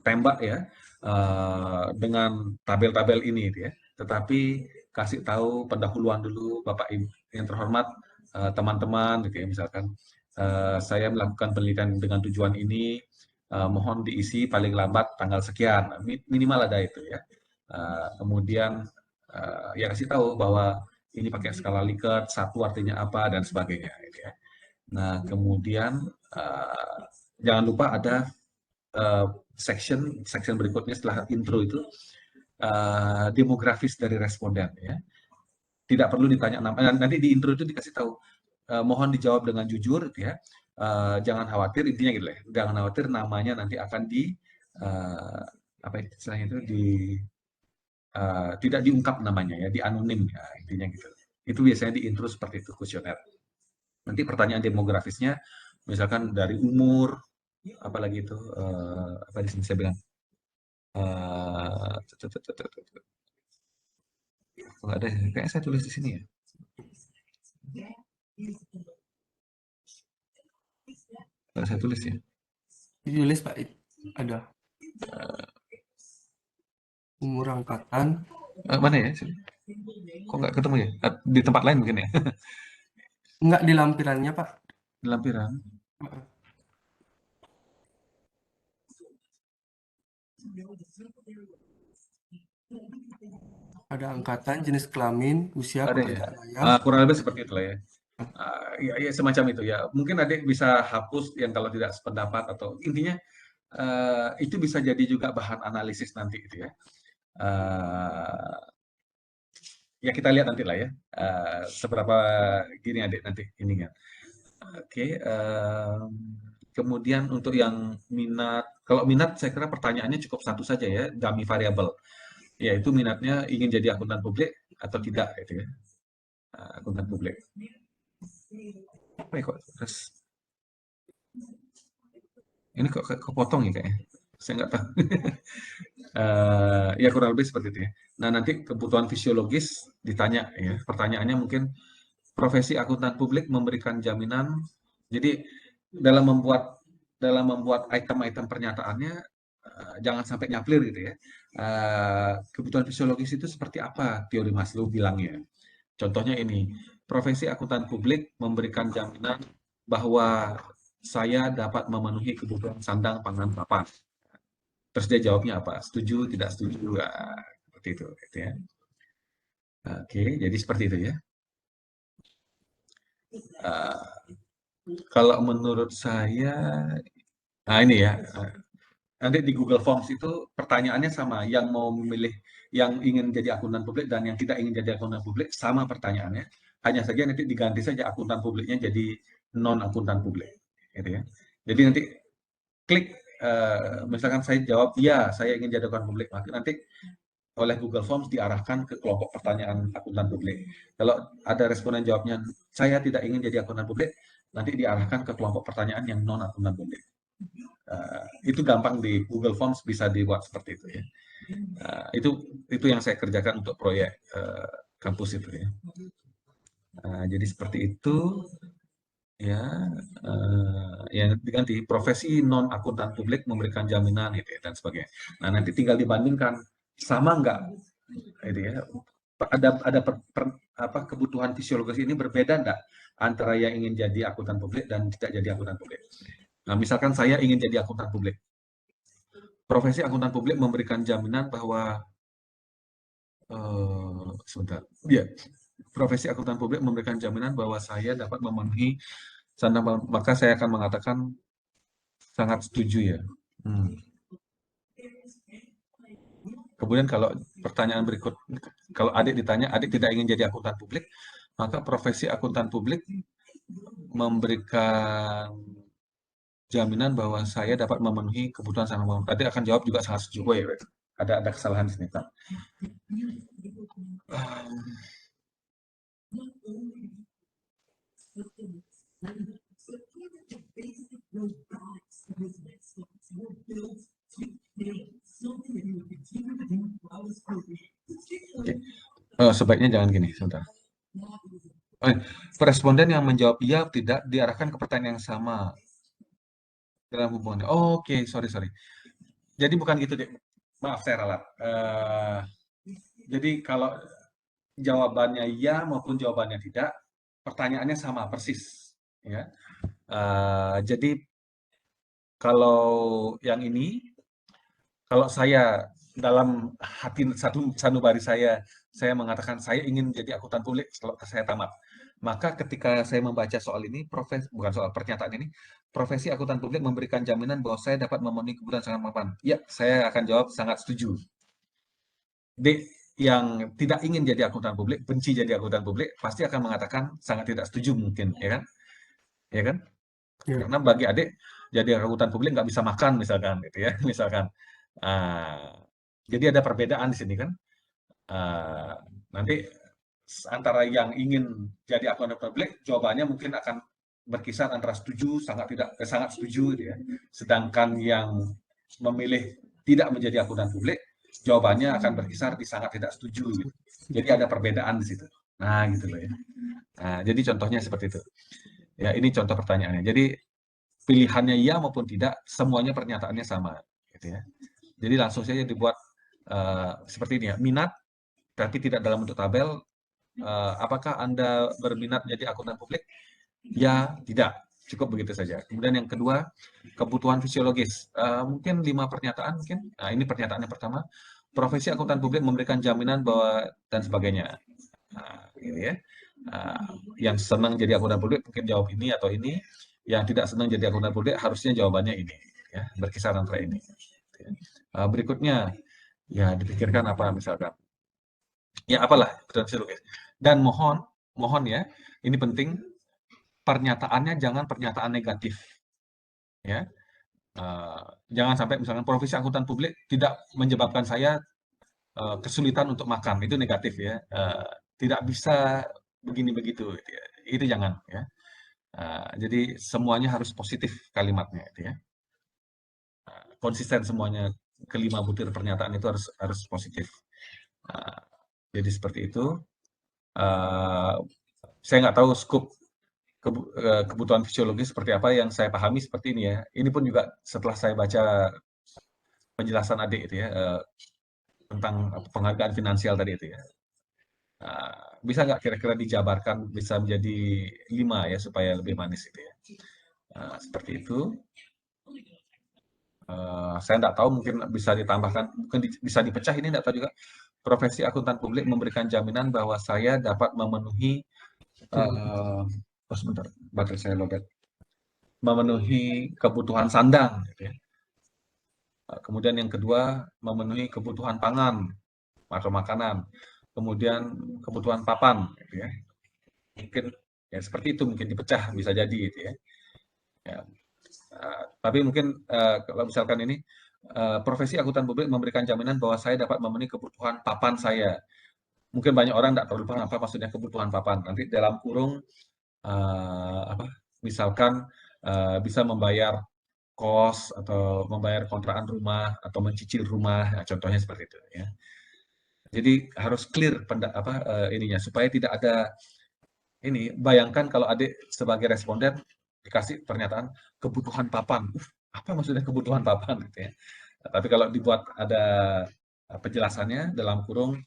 tembak ya dengan tabel-tabel ini gitu ya. Tetapi kasih tahu pendahuluan dulu, Bapak Ibu yang terhormat, teman-teman gitu ya, misalkan saya melakukan penelitian dengan tujuan ini, mohon diisi paling lambat tanggal sekian, minimal ada itu ya. Kemudian ya kasih tahu bahwa ini pakai skala Likert, satu artinya apa dan sebagainya gitu ya. Nah, kemudian jangan lupa ada section berikutnya setelah intro itu demografis dari responden ya. Tidak perlu ditanya nama, nanti di intro itu dikasih tahu mohon dijawab dengan jujur gitu ya. Jangan khawatir, intinya gitu ya. Jangan khawatir, namanya nanti akan apa istilahnya itu tidak diungkap namanya ya, di anonim ya, intinya gitu. Itu biasanya di intro seperti itu kuesioner. Nanti pertanyaan demografisnya misalkan dari umur, apalagi itu apa di sini saya bilang nggak ada, kayaknya saya tulis di sini ya. Nggak saya tulis ya. Ditulis, Pak. Ada. Umur angkatan. Mana ya? Kok nggak ketemu ya? Di tempat lain mungkin ya? Enggak di lampirannya, Pak. Di lampiran. Ada angkatan, jenis kelamin, usia, Ada ya? pekerjaan ayah. Kurang lebih seperti itulah ya. Ya semacam itu ya. Mungkin adik bisa hapus yang kalau tidak sependapat, atau intinya itu bisa jadi juga bahan analisis nanti gitu ya. Ya kita lihat nanti lah ya. Seberapa gini adik nanti ini kan. Oke. Kemudian untuk yang minat, kalau minat saya kira pertanyaannya cukup satu saja ya, dummy variable. Yaitu minatnya ingin jadi akuntan publik atau tidak gitu ya. Akuntan publik. Kok terus Ini kok kepotong ya kayaknya. Saya nggak tahu. Ya kurang lebih seperti itu ya. Nah nanti kebutuhan fisiologis ditanya ya. Pertanyaannya mungkin profesi akuntan publik memberikan jaminan. Jadi dalam membuat item-item pernyataannya jangan sampai nyaplir gitu ya. Kebutuhan fisiologis itu seperti apa teori Maslow bilangnya. Contohnya ini, profesi akuntan publik memberikan jaminan bahwa saya dapat memenuhi kebutuhan sandang, pangan, papan. Terus dia jawabnya apa? Setuju, tidak setuju, seperti itu, gitu ya. Oke, jadi seperti itu ya. Uh, Kalau menurut saya, nah ini ya, nanti di Google Forms itu pertanyaannya sama, yang mau memilih, yang ingin jadi akuntan publik dan yang tidak ingin jadi akuntan publik sama pertanyaannya. Hanya saja nanti diganti saja akuntan publiknya jadi non akuntan publik, gitu ya. Jadi nanti klik, misalkan saya jawab ya, saya ingin jadi akuntan publik, maka nanti oleh Google Forms diarahkan ke kelompok pertanyaan akuntan publik. Kalau ada responden jawabnya saya tidak ingin jadi akuntan publik, nanti diarahkan ke kelompok pertanyaan yang non akuntan publik. Itu gampang di Google Forms bisa dibuat seperti itu ya. Itu yang saya kerjakan untuk proyek kampus itu ya. Jadi seperti itu ya. Ya diganti profesi non akuntan publik memberikan jaminan gitu ya, dan sebagainya. Nah nanti tinggal dibandingkan sama nggak itu ya. Ada kebutuhan fisiologis ini berbeda enggak antara yang ingin jadi akuntan publik dan tidak jadi akuntan publik. Nah, misalkan saya ingin jadi akuntan publik. Profesi akuntan publik memberikan jaminan bahwa sebentar. Ya, profesi akuntan publik memberikan jaminan bahwa saya dapat memenuhi sandang, maka saya akan mengatakan sangat setuju ya. Kemudian kalau pertanyaan berikut, kalau adik ditanya, adik tidak ingin jadi akuntan publik, maka profesi akuntan publik memberikan jaminan bahwa saya dapat memenuhi kebutuhan sandang. Adik akan jawab juga sangat setuju ya. Ada kesalahan di sini, Pak. Sebaiknya jangan gini, sebentar. Responden yang menjawab iya tidak diarahkan ke pertanyaan yang sama dalam hubungannya. Oke, sorry. Jadi bukan gitu, deh. Maaf, saya ralat. Jadi kalau jawabannya iya maupun jawabannya tidak, pertanyaannya sama persis. Ya. Jadi kalau yang ini, kalau saya dalam hati sanubari saya mengatakan saya ingin jadi akuntan publik setelah saya tamat. Maka ketika saya membaca soal ini, bukan soal pernyataan ini, profesi akuntan publik memberikan jaminan bahwa saya dapat memenuhi kebutuhan sangat mapan. Ya, saya akan jawab sangat setuju. D, yang tidak ingin jadi akuntan publik, benci jadi akuntan publik, pasti akan mengatakan sangat tidak setuju mungkin, ya kan? Ya kan? Ya. Karena bagi adik, jadi akuntan publik nggak bisa makan misalkan, gitu ya, misalkan. Jadi ada perbedaan di sini kan. Nanti antara yang ingin jadi akuntan publik, jawabannya mungkin akan berkisar antara setuju, sangat setuju, gitu ya. Sedangkan yang memilih tidak menjadi akuntan publik, jawabannya akan berkisar di sangat tidak setuju. Gitu. Jadi ada perbedaan di situ. Nah, gitu loh ya. Nah, jadi contohnya seperti itu. Ya, ini contoh pertanyaannya. Jadi pilihannya iya maupun tidak, semuanya pernyataannya sama, gitu ya. Jadi langsung saja dibuat seperti ini ya. Minat, tapi tidak dalam bentuk tabel. Apakah Anda berminat menjadi akuntan publik? Ya, tidak. Cukup begitu saja. Kemudian yang kedua, kebutuhan fisiologis. Mungkin 5 pernyataan mungkin. Nah, ini pernyataan yang pertama. Profesi akuntan publik memberikan jaminan bahwa dan sebagainya. Gitu ya. Yang senang jadi akuntan publik mungkin jawab ini atau ini. Yang tidak senang jadi akuntan publik harusnya jawabannya ini. Ya, berkisar antara ini. Berikutnya, ya dipikirkan apa misalkan. Ya apalah, kebutuhan fisiologis. Dan mohon ya, ini penting, pernyataannya jangan pernyataan negatif. Ya. Jangan sampai misalkan profesi akuntan publik tidak menyebabkan saya kesulitan untuk makan, itu negatif ya. Tidak bisa begini begitu, gitu ya. Itu jangan ya. Jadi semuanya harus positif kalimatnya, gitu ya. konsisten semuanya, kelima butir pernyataan itu harus positif. Jadi seperti itu. Saya nggak tahu skop kebutuhan fisiologis seperti apa, yang saya pahami seperti ini ya. Ini pun juga setelah saya baca penjelasan adik itu ya, tentang penghargaan finansial tadi itu ya. Bisa nggak kira-kira dijabarkan bisa menjadi 5 ya, supaya lebih manis itu ya. Seperti itu. Saya nggak tahu, mungkin bisa ditambahkan, mungkin bisa dipecah, ini nggak tahu juga. Profesi akuntan publik memberikan jaminan bahwa saya dapat memenuhi sebentar, baterai saya lowbat. Memenuhi kebutuhan sandang gitu ya. Kemudian yang kedua, memenuhi kebutuhan pangan atau makanan. Kemudian kebutuhan papan gitu ya. Mungkin ya seperti itu, mungkin dipecah, bisa jadi gitu ya. Tapi mungkin kalau misalkan ini profesi akuntan publik memberikan jaminan bahwa saya dapat memenuhi kebutuhan papan saya. Mungkin banyak orang tidak terlalu paham apa maksudnya kebutuhan papan. Nanti dalam kurung misalkan bisa membayar kos atau membayar kontrakan rumah atau mencicil rumah, nah, contohnya seperti itu ya. Jadi harus clear ininya, supaya tidak ada ini. Bayangkan kalau adik sebagai responden dikasih pernyataan kebutuhan papan, apa maksudnya kebutuhan papan gitu ya. Tapi kalau dibuat ada penjelasannya dalam kurung,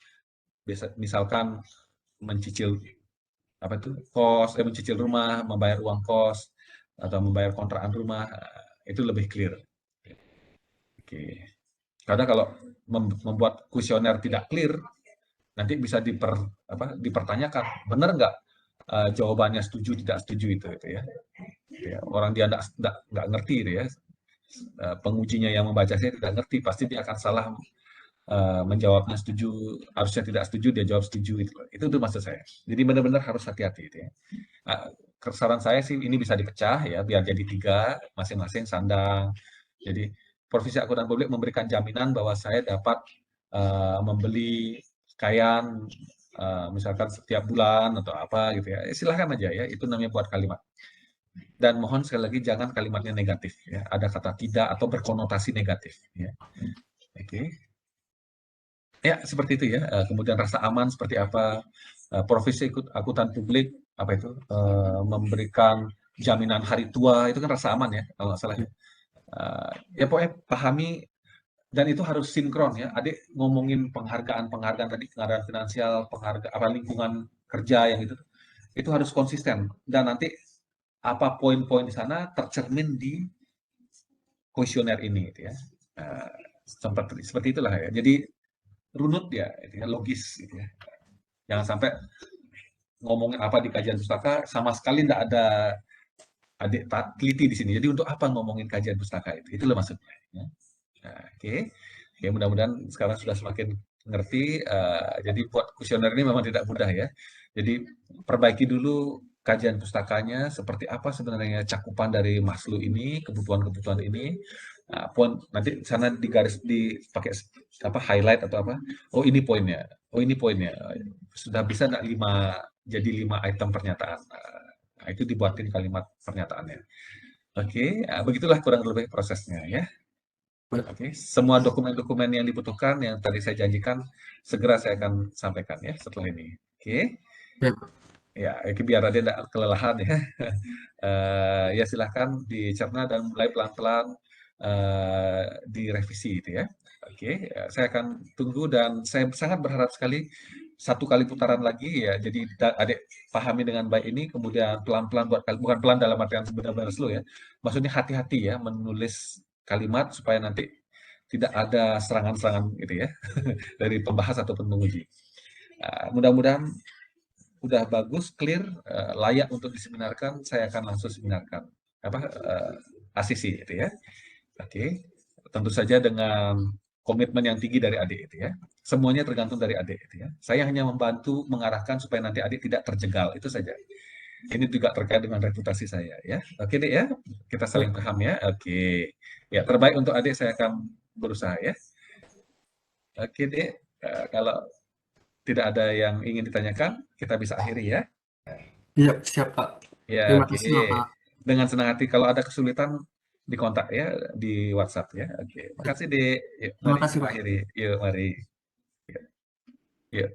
misalkan mencicil kos, mencicil rumah, membayar uang kos atau membayar kontrakan rumah, itu lebih clear. Oke. Karena kalau membuat kuesioner tidak clear, nanti bisa dipertanyakan, benar nggak jawabannya setuju tidak setuju itu ya. Orang dia nggak ngerti itu ya. Pengujinya yang membaca saya tidak ngerti, pasti dia akan salah menjawabnya setuju, harusnya tidak setuju, dia jawab setuju itu. Itu maksud saya. Jadi benar-benar harus hati-hati itu ya. Saran saya sih ini bisa dipecah ya, biar jadi 3 masing-masing sandang. Jadi profesi akuntan publik memberikan jaminan bahwa saya dapat membeli kekayaan misalkan setiap bulan atau apa gitu ya. Silahkan aja ya, itu namanya buat kalimat. Dan mohon sekali lagi jangan kalimatnya negatif ya. Ada kata tidak atau berkonotasi negatif ya. Oke. Ya, seperti itu ya. Kemudian rasa aman seperti apa? Profesi akuntan publik apa itu? Memberikan jaminan hari tua, itu kan rasa aman ya, kalau nggak salah ya. Ya pokoknya pahami, dan itu harus sinkron ya. Adik ngomongin penghargaan tadi, penghargaan finansial, lingkungan kerja yang itu harus konsisten, dan nanti apa poin-poin di sana tercermin di kuesioner ini gitu ya. Seperti itulah ya. Jadi runut ya, logis gitu ya. Jangan sampai ngomongin apa di kajian pustaka sama sekali tidak ada adik teliti di sini. Jadi untuk apa ngomongin kajian pustaka itu? Itulah maksudnya. Ya. Nah, oke, mudah-mudahan sekarang sudah semakin ngerti. Jadi buat kuesioner ini memang tidak mudah ya. Jadi perbaiki dulu kajian pustakanya, seperti apa sebenarnya cakupan dari Maslow ini, kebutuhan-kebutuhan ini. Nanti sana dipakai highlight atau apa? Oh ini poinnya. Oh ini poinnya. Sudah bisa enggak 5 item pernyataan. Nah, itu dibuatin kalimat pernyataannya. Oke, begitulah kurang lebih prosesnya ya. Oke, semua dokumen-dokumen yang dibutuhkan yang tadi saya janjikan segera saya akan sampaikan ya setelah ini. Oke. Ya, biar ada tidak kelelahan ya. Ya silahkan dicerna dan mulai pelan-pelan direvisi itu ya. Oke, saya akan tunggu, dan saya sangat berharap sekali 1 kali putaran lagi ya. Jadi adik pahami dengan baik ini, kemudian pelan-pelan bukan pelan dalam artian benar-benar slow ya. Maksudnya hati-hati ya menulis kalimat supaya nanti tidak ada serangan-serangan gitu ya dari pembahas ataupun penguji. Mudah-mudahan udah bagus, clear, layak untuk diseminarkan, saya akan langsung seminarkan ACC itu ya. Oke, tentu saja dengan komitmen yang tinggi dari adik itu ya. Semuanya tergantung dari adik itu ya. Saya hanya membantu mengarahkan supaya nanti adik tidak terjegal, itu saja. Ini juga terkait dengan reputasi saya ya. Oke dek ya, kita saling paham ya. Oke, ya terbaik untuk adik saya akan berusaha ya. Oke dek, kalau tidak ada yang ingin ditanyakan, kita bisa akhiri ya. Iya, siap Pak. Ya, Terima oke. kasih Bapak. Dengan senang hati. Kalau ada kesulitan, di kontak ya di WhatsApp ya. Oke, makasih Dek. Yuk, Terima mari kasih, kita Pak. akhiri. Yuk, mari. Yuk. Yuk.